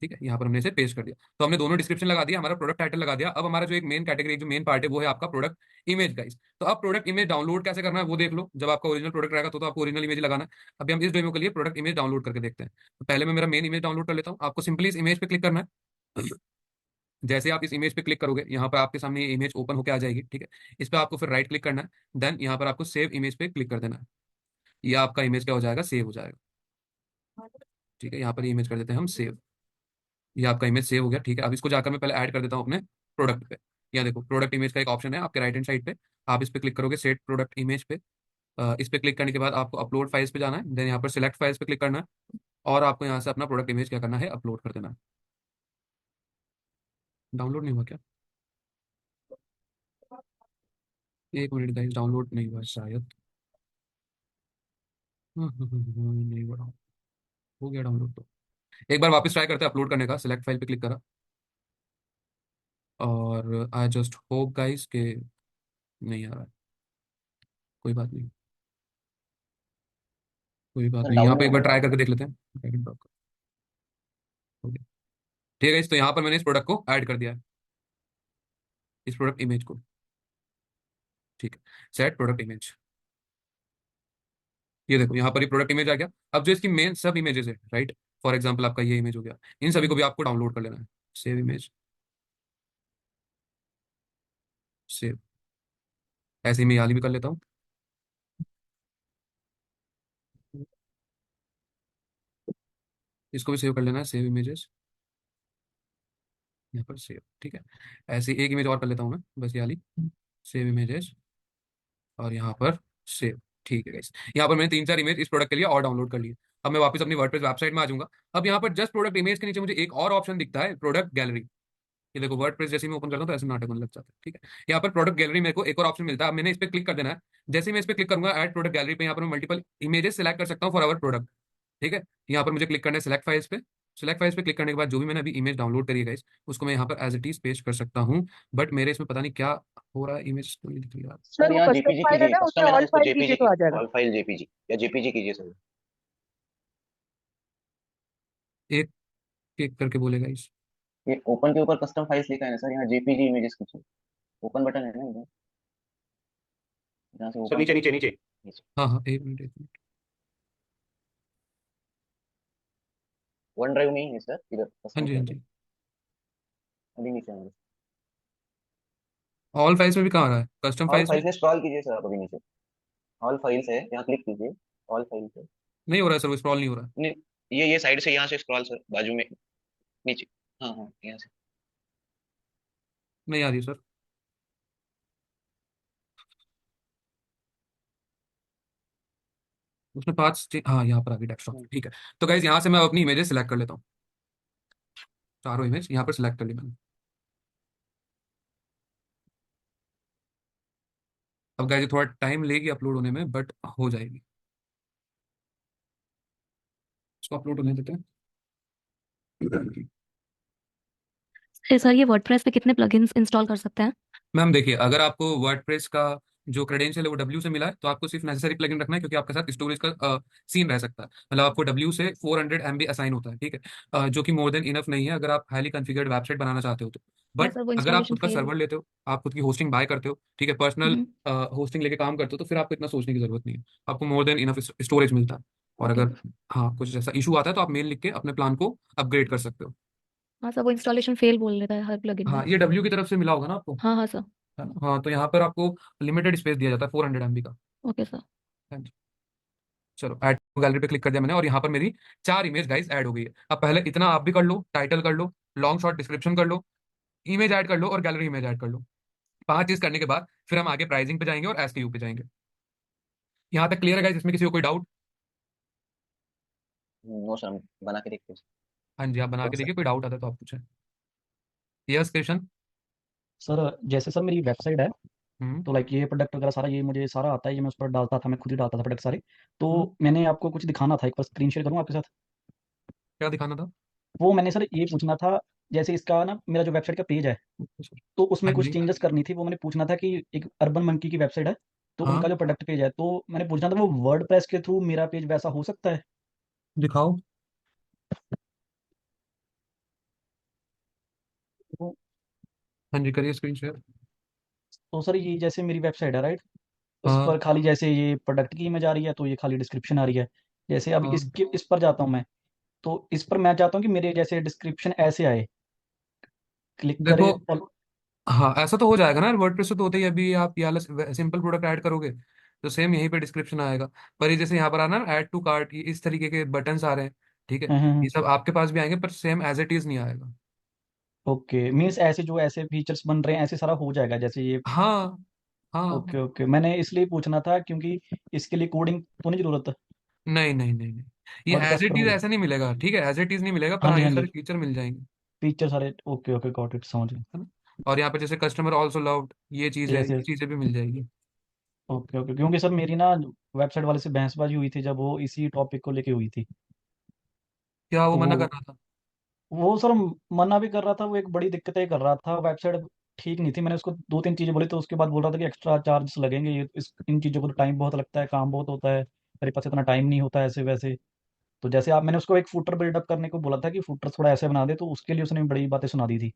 ठीक है, यहाँ पर हमने इसे पेस्ट कर दिया, तो हमने दोनों डिस्क्रिप्शन लगा दिया, हमारा प्रोडक्ट टाइटल लगा दिया। अब हमारा जो एक मेन कैटेगरी, जो मेन पार्ट है, वो है आपका प्रोडक्ट इमेज गाइस। तो अब प्रोडक्ट इमेज डाउनलोड कैसे करना है वो देख लो। जब आपका ओरिजिनल प्रोडक्ट रहेगा तो आपको ओरिजिनल इमेज लगाना है। अभी हम इस डेमो के लिए प्रोडक्ट इमेज डाउनलोड करके देखते हैं। तो पहले मैं मेरा मेन इमेज डाउनलोड कर लेता हूँ। आपको सिंपली इस इमेज पे क्लिक करना है। जैसे आप इस इमेज पे क्लिक करोगे, यहाँ पर आपके सामने ये इमेज ओपन होकर आ जाएगी। ठीक है, इस पर आपको फिर राइट क्लिक करना है, देन यहाँ पर आपको सेव इमेज पे क्लिक कर देना है। ये आपका इमेज क्या हो जाएगा, सेव हो जाएगा। ठीक है, यहाँ पर इमेज कर देते हैं हम सेव। ये आपका इमेज सेव हो गया। ठीक है, अब इसको जाकर मैं पहले ऐड कर देता हूँ अपने प्रोडक्ट पे। यहाँ देखो, प्रोडक्ट इमेज का एक ऑप्शन है आपके राइट हैंड साइड पे। आप इस पे क्लिक करोगे, सेट प्रोडक्ट इमेज पे। इस पे क्लिक करने के बाद आपको अपलोड फाइल्स पे जाना है, देन यहाँ पर सिलेक्ट फाइल्स पे क्लिक करना है, और आपको यहाँ से अपना प्रोडक्ट इमेज क्या करना है, अपलोड कर देना है। डाउनलोड नहीं हुआ क्या? एक मिनट गाइस, डाउनलोड नहीं हुआ शायद। नहीं हुआ हो गया डाउनलोड तो। एक बार वापस ट्राई करते हैं अपलोड करने का। सिलेक्ट फाइल पे क्लिक करा, और आई जस्ट होप गाइस के नहीं आ रहा है। कोई बात नहीं, कोई बात सर नहीं, डाउन यहाँ नहीं पे एक होगा बार ट्राई क्या? करके देख लेते हैं। हो गया। ठीक है, इस तो यहाँ पर मैंने इस प्रोडक्ट को ऐड कर दिया है, इस प्रोडक्ट इमेज को। ठीक है, सेट प्रोडक्ट इमेज। ये देखो, यहाँ पर ही प्रोडक्ट इमेज आ गया। अब जो इसकी मेन सब इमेजेस है, राइट, फॉर एग्जाम्पल आपका ये इमेज हो गया, इन सभी को भी आपको डाउनलोड कर लेना है। Save image, save. ऐसे ही मैं याली भी कर लेता हूँ। इसको भी सेव कर लेना है, सेव इमेजेस, यहाँ पर सेव। ठीक है, ऐसे एक इमेज और कर लेता हूँ मैं, बस ये वाली, सेव इमेजेस, और यहाँ पर सेव। ठीक है गाइस, यहाँ पर मैंने 3-4 इमेज इस प्रोडक्ट के लिए और डाउनलोड कर लिए। अब मैं वापस अपनी वर्डप्रेस वेबसाइट में आ जाऊंगा। अब यहाँ पर जस्ट प्रोडक्ट इमेज के नीचे मुझे एक और ऑप्शन दिखता है, प्रोडक्ट गैलरी। ये देखो, वर्डप्रेस जैसे ही मैं ओपन करता हूँ तो ऐसे नाटक होने लग जाता है। ठीक है, यहाँ पर प्रोडक्ट गैलरी मेरे को एक और ऑप्शन मिलता है। अब मैंने इस पर क्लिक कर देना है। जैसे ही मैं इस पर क्लिक करूंगा, ऐड प्रोडक्ट गैलरी पे, यहाँ पर मैं मल्टीपल इमेजेस सेलेक्ट कर सकता हूँ फॉर अवर प्रोडक्ट। ठीक है, यहाँ पर मुझे क्लिक करना है सिलेक्ट फाइल्स पे। सिलेक्ट फाइल्स पे क्लिक करने के बाद जो भी मैंने अभी इमेज डाउनलोड करी है guys, उसको मैं यहाँ पर एज इट इज पेस्ट कर सकता हूँ। बट मेरे इसमें पता नहीं क्या हो रहा है, इमेज तो नहीं दिख रही यार। सर सर वो यहाँ कस्टम जेपीजी फाइल है कीजिए, ना, उसमें कस्टम है ना, ऑल इसको फाइल जेपीजी कीजिए तो आ जाएगा। ऑल फाइल जेपीजी या जेपीजी कीजिए सर। एक एक करके बोलेगा इस। ये ओपन के ऊपर कस्टम फाइल्स लिखा है ना सर, यहाँ जेपीजी इमेजेस कीजिए। ओपन बटन है ना इधर, यहाँ से सर ओपन नीचे नीचे नीचे। हाँ हाँ, एक मिनट, एक मिनट। वन ड्राइव में ही है सर, इधर हाँ कस्टम जी, हाँ फाइल जी। अभी नीचे आएंगे। ऑल फाइल्स में भी कहाँ आ रहा है, कस्टम ऑल फाइल्स में? फाइल्स में स्क्रॉल कीजिए सर, आप अभी नीचे ऑल फाइल्स है, यहाँ क्लिक कीजिए। ऑल फाइल्स है। नहीं हो रहा है सर, वो स्क्रॉल नहीं हो रहा है। नहीं, ये साइड से, यहाँ से स्क्रॉल सर, बाजू में नीचे। हाँ हाँ, यहाँ से। नहीं आ रही सर। उसने 5, हाँ यहाँ पर आ गई डेस्कटॉप। ठीक है, तो गाइज यहाँ से मैं अपनी इमेजेस सिलेक्ट कर लेता हूँ। चारों इमेज यहाँ पर सिलेक्ट कर ली मैंने। अब गाइज थोड़ा टाइम लेगी अपलोड होने में, बट हो जाएगी। इसको अपलोड होने देते हैं। सर ये वर्डप्रेस पे कितने प्लगइन्स इंस्टॉल कर सकते हैं? मैम देखिए, अगर आपको वर्डप्रेस का जो क्रेडेंशियल है वो W से मिला है, तो आपको सिर्फ नेसेसरी प्लगइन रखना है, क्योंकि आपके साथ स्टोरेज का सीन रह सकता है। मतलब आपको W से 400 MB असाइन होता है, ठीक है, जो कि मोर देन इनफ नहीं है अगर आप हाईली कॉन्फ़िगर्ड वेबसाइट बनाना चाहते हो तो। या बट सर वो अगर आप इंस्टॉलेशन खुद का फेल। सर्वर लेते हो, आप खुद की होस्टिंग बाय करते हो, ठीक है, पर्सनल होस्टिंग लेके काम करते हो, तो फिर आपको इतना सोचने की जरूरत नहीं है, आपको मोर देन इनफ स्टोरेज मिलता है। और ओके अगर सर। हाँ कुछ ऐसा इशू आता है तो आप मेल लिख के अपने प्लान को अपग्रेड कर सकते हो। हाँ सर वो इंस्टॉलेशन फेल बोल देता है हर प्लगइन में। हाँ, ये W की तरफ से मिला होगा ना आपको, हाँ हाँ सर। है ना? हाँ, तो यहाँ पर आपको लिमिटेड स्पेस दिया जाता है 400 MB का। Okay sir. हाँ जी। चलो, ऐड टू गैलरी पे क्लिक कर दिया मैंने, और यहाँ पर मेरी 4 इमेज गाइस ऐड हो गई है। अब पहले इतना आप भी कर लो, टाइटल कर लो, लॉन्ग शॉर्ट डिस्क्रिप्शन कर लो, इमेज ऐड कर लो, और गैलरी इमेज ऐड कर लो। 5 चीज करने के बाद फिर हम आगे प्राइसिंग पे जाएंगे और एसकेयू पे जाएंगे। यहाँ तक क्लियर है गाइस? इसमें किसी को कोई डाउट? नो सर, बना के देखते हैं। हाँ जी, आप बना के सर देखिए, कोई डाउट आता है तो आप पूछें। यस कृष्ण। सर जैसे सर मेरी वेबसाइट है, हम्म। तो लाइक ये प्रोडक्ट वगैरह सारा ये मुझे सारा आता है, ये मैं उस पर डालता था, मैं खुद ही डालता था प्रोडक्ट सारे। तो हम्म। मैंने आपको कुछ दिखाना था, एक बार स्क्रीन शेयर करूँ आपके साथ? क्या दिखाना था? वो मैंने सर ये पूछना था, जैसे इसका ना मेरा जो वेबसाइट का पेज है, तो उसमें हाँ कुछ जी। चेंजेस करनी थी। वो मैंने पूछना था कि एक अर्बन मंकी की वेबसाइट है, तो हाँ, उनका जो प्रोडक्ट पेज है, तो मैंने पूछना था वो वर्डप्रेस के थ्रू मेरा पेज वैसा हो सकता है? दिखाओ। तो, हाँ जी, करिए स्क्रीन शेयर। तो सर ये जैसे मेरी वेबसाइट है राइट, इस हाँ। पर खाली जैसे ये प्रोडक्ट की इमेज आ रही है, तो ये खाली डिस्क्रिप्शन आ रही है। जैसे अब हाँ। इसके इस पर जाता हूँ मैं, तो इस पर मैं चाहता हूँ कि मेरे जैसे डिस्क्रिप्शन ऐसे आए, क्लिक देखो, करे और हाँ ऐसा तो हो जाएगा ना, वर्डप्रेस से तो होता ही है। अभी आप ये वाला सिंपल प्रोडक्ट ऐड करोगे तो सेम यहीं पे डिस्क्रिप्शन आएगा। पर ये जैसे यहाँ पर आना ऐड टू कार्ट, इस तरीके के बटन्स आ रहे हैं, ठीक है, ये सब आपके पास भी आएंगे, पर सेम एज इट इज नहीं आएगा। ओके, मीन्स ऐसे जो ऐसे फीचर्स बन रहे हैं ऐसे सारा हो जाएगा जैसे ये? हाँ। ओके हाँ। ओके, मैंने इसलिए पूछना था क्योंकि इसके लिए कोडिंग तो नहीं जरूरत? नहीं नहीं नहीं नहीं, ये एज वर्डप्रेस इट पर इज होगी? ऐसा नहीं मिलेगा, ठीक है, एज इट इज नहीं मिलेगा, पर हाँ हाँ जी ये हाँ जी, सारे फीचर मिल जाएंगे, फीचर सारे ओके ओके, गॉट इट, समझ गए। है ना। और यहाँ पे जैसे कस्टमर ऑल्सो लव्ड, ये चीज है, यस ये यस, चीजें भी मिल जाएगी। ओके ओके, क्योंकि सर मेरी ना वेबसाइट वाले से बहसबाजी हुई थी जब वो इसी टॉपिक को लेके हुई थी। क्या वो तो मना कर रहा था? वो सर मना भी कर रहा था, वो एक बड़ी दिक्कतें कर रहा था, वेबसाइट ठीक नहीं थी। मैंने उसको दो तीन चीज़ें बोली, तो उसके बाद बोल रहा था कि एक्स्ट्रा चार्ज लगेंगे, ये इन चीज़ों को तो टाइम बहुत लगता है, काम बहुत होता है, मेरे पास इतना टाइम नहीं होता ऐसे वैसे। तो जैसे आप, मैंने उसको एक फुटर बिल्डअप करने को बोला था कि फुटर थोड़ा ऐसे बना दे, तो उसके लिए उसने बड़ी बातें सुना दी थी।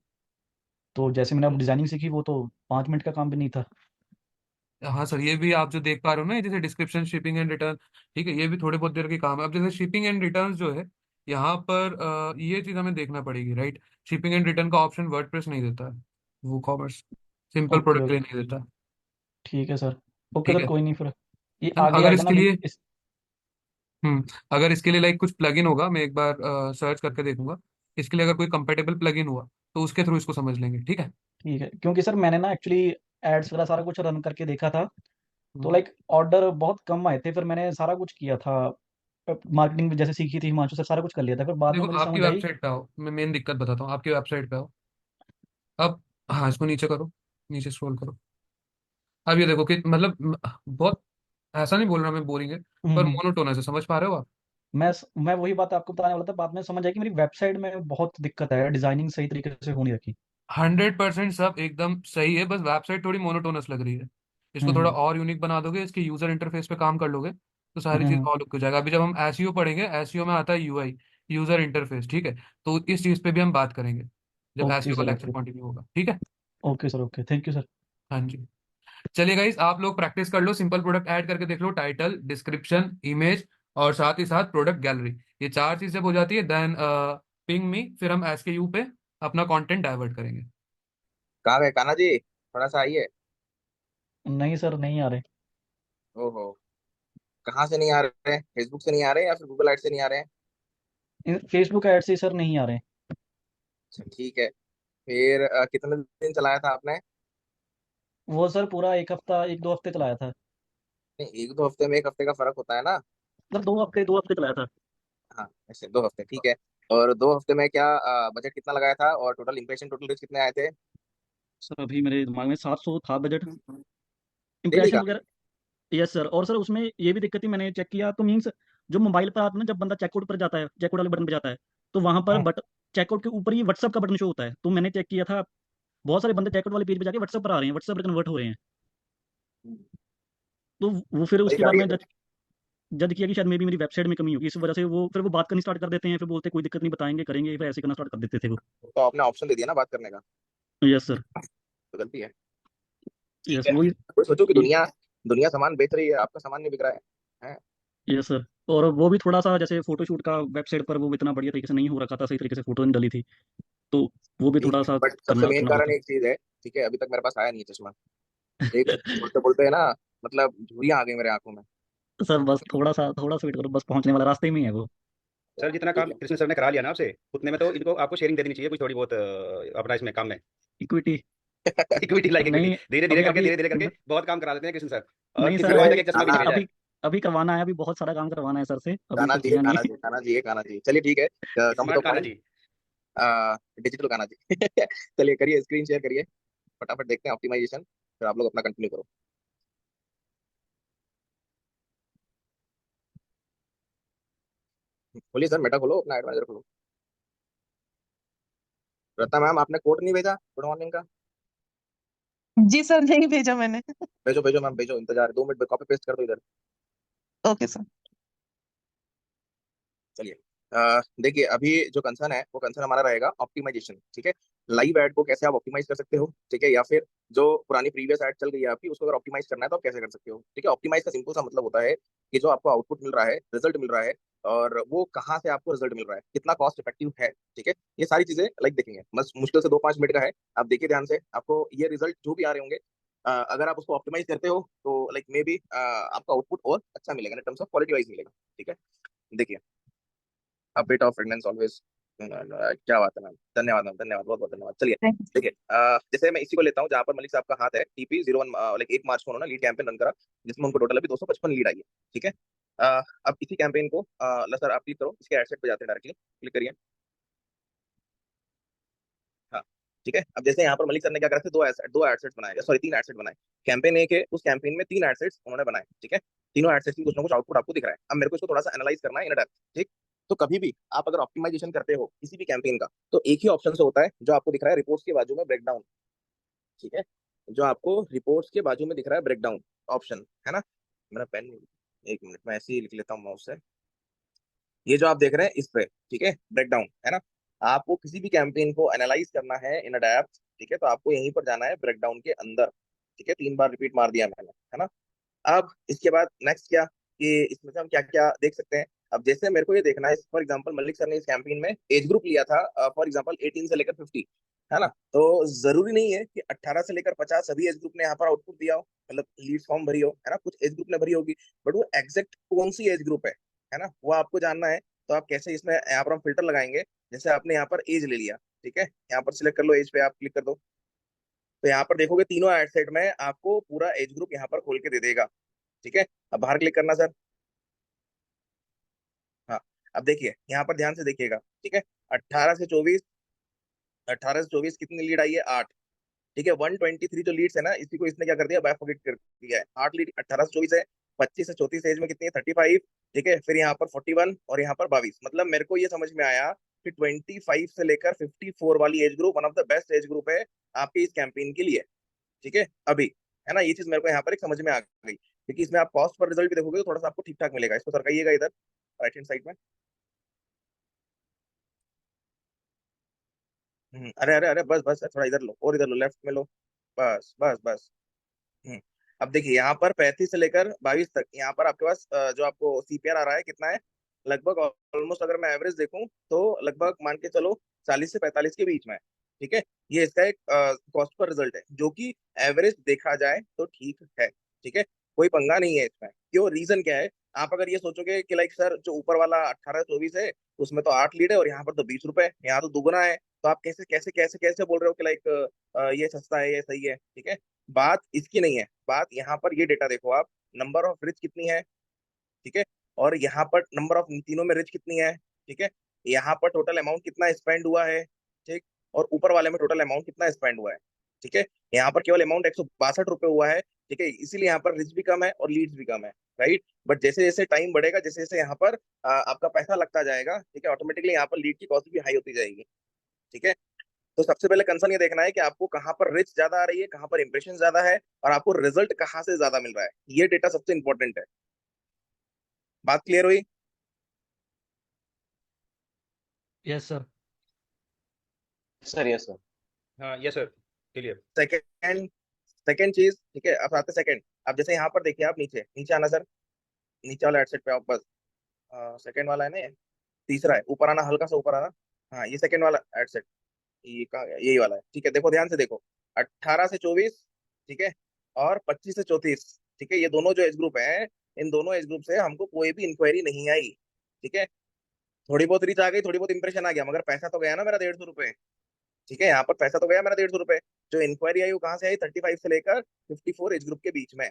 तो जैसे मैंने अब डिजाइनिंग सीखी, वो तो 5 मिनट का काम भी नहीं था। हाँ सर, ये भी आप जो देख पा रहे हो ना, ये जैसे डिस्क्रिप्शन, शिपिंग एंड रिटर्न, ठीक है, ये भी थोड़े बहुत देर के काम है। अब जैसे शिपिंग एंड रिटर्न जो है, यहाँ पर ये चीज हमें देखना पड़ेगी, राइट। शिपिंग एंड रिटर्न का ऑप्शन वर्डप्रेस नहीं देता है, वो कॉमर्स सिंपल ओके प्रोडक्ट के ओके, लिए नहीं देता। ठीक है सर। ओके ठीक सर, है कोई नहीं, फिर ये है ना। आगे अगर आएगा ना इसके लिए, इस? अगर इसके लिए लाइक कुछ प्लगइन होगा, मैं एक बार सर्च करके देखूंगा, इसके लिए अगर कोई कंपेटेबल प्लगइन हुआ तो उसके थ्रू इसको समझ लेंगे, ठीक है। ठीक है, क्योंकि सर मैंने ना एक्चुअली एड्स वगैरह सारा कुछ रन करके देखा था, तो हम्म। लाइक ऑर्डर बहुत कम आए थे। फिर मैंने सारा कुछ किया था, मार्केटिंग जैसे सीखी थी हिमांशु से, सारा कुछ कर लिया था, फिर बाद में देखो, मुझे आपकी समझ आई। वेबसाइट पे आओ, मैं मेन दिक्कत बताता हूँ, आपकी वेबसाइट पे आओ अब। हाँ, इसको नीचे करो, नीचे स्क्रॉल करो। अब ये देखो कि मतलब बहुत, ऐसा नहीं बोल रहा मैं बोरिंग है, पर हम्म, मोनोटोनस है, समझ पा रहे हो आप? मैं वही बात आपको बताने वाला था, बाद में समझ आई कि मेरी वेबसाइट में बहुत दिक्कत है, डिजाइनिंग सही तरीके से हो नहीं रखी। 100% सब एकदम सही है, बस वेबसाइट थोड़ी मोनोटोनस लग रही है। इसको थोड़ा हम्म और यूनिक बना दोगे, इसके यूजर इंटरफेस पे काम कर लोगे, तो सारी चीज हम्म, और लुक हो जाएगा। अभी जब हम एसईओ पढ़ेंगे, एसईओ में आता है यूआई, यूजर इंटरफेस, ठीक है, तो इस चीज पे भी हम बात करेंगे जब ओके एसईओ का सर, लेक्चर ओके कंटिन्यू होगा, ठीक है। Okay sir, okay, thank you sir. हाँ जी। चलिए गाइस, आप लोग प्रैक्टिस कर लो, सिंपल प्रोडक्ट ऐड करके देख लो, टाइटल, डिस्क्रिप्शन, इमेज, और साथ ही साथ प्रोडक्ट गैलरी, ये 4 चीज जब हो जाती है, देन पिंग मी, फिर हम एसकेयू पे अपना कंटेंट डाइवर्ट करेंगे। कहाँ गए कान्हा जी? थोड़ा सा आइए। नहीं सर, नहीं आ रहे। ओहो, कहाँ से नहीं आ रहे हैं? फेसबुक से नहीं आ रहे हैं या फिर गूगल ऐड से नहीं आ रहे हैं? फेसबुक ऐड से सर नहीं आ रहे। अच्छा ठीक है। फिर कितने दिन चलाया था आपने? वो सर पूरा एक हफ्ता, एक दो हफ्ते चलाया था। नहीं, एक दो हफ्ते में एक हफ्ते का फर्क होता है ना। मतलब 2 हफ्ते चलाया था। हाँ, ऐसे 2 हफ्ते ठीक है। और 2 हफ्ते में क्या बजट कितना लगाया था और टोटल इम्प्रेशन, टोटल रीच कितने आए थे? सर अभी मेरे दिमाग में 700 था बजट, डेली इम्प्रेशन का? वगैरह। यस सर, और सर उसमें ये भी दिक्कत थी, मैंने चेक किया तो मीन्स जो मोबाइल पर आता है ना, जब बंदा चेकआउट पर जाता है, चेकआउट वाले बटन पर जाता है, तो वहां पर हाँ। बट चेकआउट के ऊपर ही व्हाट्सअप का बटन शो होता है। तो मैंने चेक किया था, बहुत सारे बंदे चेकआउट वाले पेज पे जाके व्हाट्सअप पर आ रहे हैं, व्हाट्सअप पर कन्वर्ट हो रहे हैं। तो वो फिर वही उसके बाद गाड़ी है मैं फिर। जज जज किया कि शायद मे बी मेरी वेबसाइट में कमी होगी, इस वजह से वो फिर वो बात करनी स्टार्ट कर देते हैं, फिर बोलते हैं कोई दिक्कत नहीं, बताएंगे करेंगे, फिर ऐसे करना स्टार्ट कर देते थे वो। तो आपने ऑप्शन दे दिया ना बात करने का, यस सर। तो गलती है। ठीक यस है, वही। कोई सोचो कि दुनिया दुनिया सामान बेच रही है, आपका सामान नहीं बिक रहा है। Yes sir. और वो भी थोड़ा सा जैसे फोटोशूट का वेबसाइट पर वो इतना बढ़िया तरीके से नहीं हो रखा था, सही तरीके से फोटो नहीं डली थी, तो वो भी ठीक थोड़ा है, सा बट सबसे करना मेन करना कारण पड़ता। एक चीज है। ठीक है, अभी तक मेरे पास आया नहीं है चश्मा। एक बोलते बोलते है ना, मतलब झुर्रियां आ गई मेरे आंखों में। सर बस थोड़ा सा वेट करो, बस पहुंचने वाला, रास्ते में ही है वो। सर जितना ठीक काम है। कृष्ण सर ने करा लिया ना आपसे, उतने में तो इनको आपको शेयरिंग दे देनी चाहिए कुछ थोड़ी बहुत अपना इसमें काम में। इक्विटी। इक्विटी लाइक इक्विटी, नहीं धीरे अभी धीरे करके बहुत काम करा देते हैं कृष्ण सर। और नहीं किसी सर, को अभी अभी तक एक चश्मा भी काना, नहीं भेजा है। अभी अभी करवाना है, अभी बहुत सारा काम करवाना है सर से, अभी काना सब जी है, किया नहीं काना है। जी, काना जी है, काना जी। चलिए ठीक है, come to smart the Kanha point. जी। डिजिटल काना जी। चलिए करिए, स्क्रीन शेयर करिए, फटाफट देखते हैं ऑप्टिमाइजेशन, फिर आप लोग अपना कंटिन्यू करो। खोलिए सर, मेटा खोलो, अपना एड मैनेजर खोलो। रत्ना मैम, आपने कोड नहीं भेजा गुड मॉर्निंग का? जी सर, नहीं भेजा मैंने। भेजो भेजो मैम, भेजो, इंतजार है, 2 मिनट में कॉपी पेस्ट कर दो इधर। Okay sir. चलिए, देखिए अभी जो कंसर्न है वो कंसर्न हमारा रहेगा ऑप्टिमाइजेशन। ठीक है, लाइव ऐड को कैसे आप ऑप्टिमाइज कर सकते हो, ठीक है, या फिर जो पुरानी प्रीवियस ऐड चल गई है आपकी, उसको अगर ऑप्टिमाइज करना है तो आप कैसे कर सकते हो। ठीक है, ऑप्टिमाइज का सिंपल सा मतलब होता है कि जो आपको आउटपुट मिल रहा है, रिजल्ट मिल रहा है, और वो कहाँ से आपको रिजल्ट मिल रहा है, कितना कॉस्ट इफेक्टिव है। ठीक है, ये सारी चीजें लाइक देखेंगे, बस मुश्किल से 2-5 मिनट का है। आप देखिए ध्यान से, आपको ये रिजल्ट जो भी आ रहे होंगे, अगर आप उसको ऑप्टिमाइज करते हो तो लाइक मे बी आपका आउटपुट और अच्छा मिलेगा, in terms of quality wise मिलेगा। ठीक है, देखिए, a bit of pregnance always. क्या बात है मैम, धन्यवाद मैम, धन्यवाद, बहुत बहुत धन्यवाद। चलिए, थैंक यू। देखिए, जैसे मैं इसी को लेता हूँ जहाँ पर मलिक साहब का हाथ है, TP01, लाइक 1 मार्च को उन्होंने लीड कैंपेन रन करा, जिसमें उनको टोटल अभी 255 लीड आई है। ठीक है, अब इसी कैंपेन को सर आप क्लिक करो, इसके एडसेट पे जाते हैं, डायरेक्टली क्लिक करिए। हाँ, ठीक है, अब जैसे यहाँ पर मलिक सर ने क्या करा था, दो एडसेट्स बनाए, सॉरी 3 एडसेट बनाए। कैंपेन एक है, उस कैंपेन में 3 एडसेट्स उन्होंने बनाए। ठीक है, तीनों एडसेट्स की कुछ ना कुछ आउटपुट आपको दिख रहा है। अब मेरे को इसको थोड़ा सा एनालाइज करना है इन डेप्थ। ठीक, तो कभी भी आप अगर ऑप्टिमाइजेशन करते हो किसी भी कैंपेन का, तो एक ही ऑप्शन से होता है जो आपको दिख रहा है रिपोर्ट्स के बाजू में, ब्रेकडाउन। ठीक है, जो आपको रिपोर्ट्स के बाजू में दिख रहा है, ब्रेकडाउन ऑप्शन, है ना। मेरा पेन, एक मिनट मैं ऐसे ही लिख लेता हूँ माउस से। ये जो आप देख रहे हैं इस पे, ठीक है, ब्रेकडाउन है ना। आपको किसी भी कैंपेन को एनालाइज करना है इन डेप्थ, ठीक है, तो आपको यहीं पर जाना है ब्रेकडाउन के अंदर। ठीक है, 3 बार रिपीट मार दिया मैंने, है ना। अब इसके बाद नेक्स्ट क्या, कि इसमें से हम क्या क्या देख सकते हैं। अब जैसे मेरे को ये देखना है, फॉर एग्जांपल मलिक सर ने इस कैंपेन में एज ग्रुप लिया था, फॉर एग्जांपल 18 से लेकर 50, है ना। तो जरूरी नहीं है कि 18 से लेकर 50 सभी एज ग्रुप ने यहाँ पर आउटपुट दिया हो, मतलब लीड फॉर्म भरी हो, है ना, कुछ एज ग्रुप ने भरी होगी, बट वो एग्जैक्ट कौन सी एज ग्रुप है ना, वो आपको जानना है। तो आप कैसे इसमें यहाँ पर हम फिल्टर लगाएंगे, जैसे आपने यहाँ पर एज ले लिया, ठीक है, यहाँ पर सिलेक्ट कर लो, एज पे आप क्लिक कर दो, तो यहाँ पर देखोगे तीनों एड सेट में आपको पूरा एज ग्रुप यहाँ पर खोल के दे देगा। ठीक है, अब बाहर क्लिक करना सर। हाँ, अब देखिए यहाँ पर ध्यान से देखिएगा, ठीक है, 18 से 24, 18 से 24 कितनी लीड आई है, 8। ठीक है, 123 जो लीड्स है ना, इसी को इसने क्या कर दिया, बायफॉर्केट कर दिया है। 8 लीड 18 से 24 है, 25 से 34 एज में कितनी है, 35। ठीक है, फिर यहाँ पर 41 और यहाँ पर 22, मतलब मेरे को ये समझ में आया कि 25 से लेकर 54 वाली age group one of the best age group है आपके इस कैंपेन के लिए। ठीक है, अभी, है ना, ये चीज मेरे को यहाँ पर एक समझ में आ गई, क्योंकि इसमें आप कॉस्ट पर रिजल्ट भी देखोगे तो थोड़ा सा आपको ठीक ठाक मिलेगा। इसको सरकाइएगा इधर राइट हैंड साइड में। अरे अरे अरे, बस बस, थोड़ा इधर लो, और इधर लो, लेफ्ट में लो, बस बस बस। हम्म, अब देखिए यहाँ पर 35 से लेकर 22 तक, यहाँ पर आपके पास जो आपको CPR आ रहा है कितना है, लगभग ऑलमोस्ट, अगर मैं एवरेज देखूं तो लगभग मान के चलो 40 से 45 के बीच में है। ठीक है, ये इसका एक कॉस्ट पर रिजल्ट है, जो कि एवरेज देखा जाए तो ठीक है। ठीक है, कोई पंगा नहीं है इसमें, क्यों, रीजन क्या है। आप अगर ये सोचोगे कि लाइक सर जो ऊपर वाला 18-24 है, उसमें तो 8 लीड है और यहाँ पर तो 20 रुपए, यहाँ तो दुगना है, तो आप कैसे कैसे कैसे कैसे बोल रहे हो कि लाइक ये सस्ता है, ये सही है। ठीक है, बात इसकी नहीं है, बात यहाँ पर ये डेटा देखो आप, नंबर ऑफ रिच कितनी है, ठीक है, और यहाँ पर नंबर ऑफ तीनों में रिच कितनी है। ठीक है, यहाँ पर टोटल अमाउंट कितना स्पेंड हुआ है, ठीक, और ऊपर वाले में टोटल अमाउंट कितना स्पेंड हुआ है। ठीक है, यहाँ पर केवल अमाउंट 162 रुपए हुआ है। ठीक है, इसीलिए यहाँ पर रिच भी कम है और लीड्स भी कम है, राइट। बट जैसे जैसे टाइम बढ़ेगा, जैसे जैसे यहाँ पर आपका पैसा लगता जाएगा, ठीक है, ऑटोमेटिकली यहाँ पर लीड की कॉस्ट भी हाई होती जाएगी। ठीक है, तो सबसे पहले कंसर्न ये देखना है कि आपको कहाँ पर रिच ज्यादा आ रही है, कहाँ पर इंप्रेशन ज्यादा है, और आपको रिजल्ट कहाँ से ज्यादा मिल रहा है। ये डेटा सबसे इंपॉर्टेंट है। बात क्लियर हुई? Yes sir. Sir yes sir. हाँ yes sir, clear. Second second चीज, ठीक है, अब आते सेकेंड। अब जैसे यहाँ पर देखिए, आप नीचे नीचे आना सर, नीचे वाला एडसेट पे आप बस। सेकेंड वाला है ना ये? तीसरा है, ऊपर आना, हल्का सा ऊपर आना। हाँ, ये सेकेंड वाला एडसेट, ये कहाँ गया? यही वाला है, ठीक है। देखो ध्यान से देखो, 18 से 24, ठीक है, और 25 से 34, ठीक है, ये दोनों जो एज ग्रुप है, इन दोनों एज ग्रुप से हमको कोई भी इंक्वायरी नहीं आई, ठीक है। थोड़ी बहुत रीच आ गई, थोड़ी बहुत इंप्रेशन आ गया, मगर पैसा तो गया ना मेरा 150 रुपये, ठीक है। यहाँ पर पैसा तो गया मेरा 150 रुपये। जो इंक्वायरी आई वो कहाँ से आई? 35 से लेकर 54 एज ग्रुप के बीच में।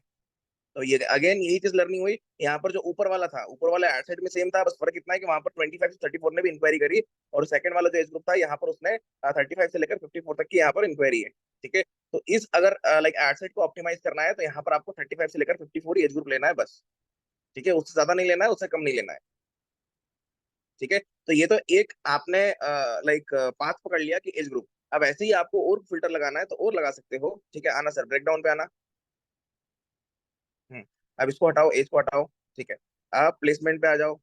तो ये अगेन यही चीज लर्निंग हुई। यहाँ पर जो ऊपर वाला था, ऊपर वाला एडसेट में सेम था, बस फर्क इतना है कि वहां पर 25 से 34 ने भी इंक्वायरी करी, और सेकंड वाला जो एज ग्रुप था, यहाँ पर उसने 35 से लेकर 54 तक की यहाँ पर इंक्वायरी है, ठीक है। तो इस अगर लाइक एडसेट को ऑप्टिमाइज करना है, तो यहाँ पर आपको 35 से लेकर 54 एज ग्रुप लेना है बस, ठीक है। उससे ज्यादा नहीं लेना है, उससे कम नहीं लेना है, ठीक है। तो ये तो एक आपने लाइक पाथ पकड़ लिया कि एज ग्रुप। अब ऐसे ही आपको और फिल्टर लगाना है तो और लगा सकते हो, ठीक है। आना सर, ब्रेकडाउन पे आना। हम्म। अब इसको हटाओ, एज को हटाओ, ठीक है। अब प्लेसमेंट पे आ जाओ।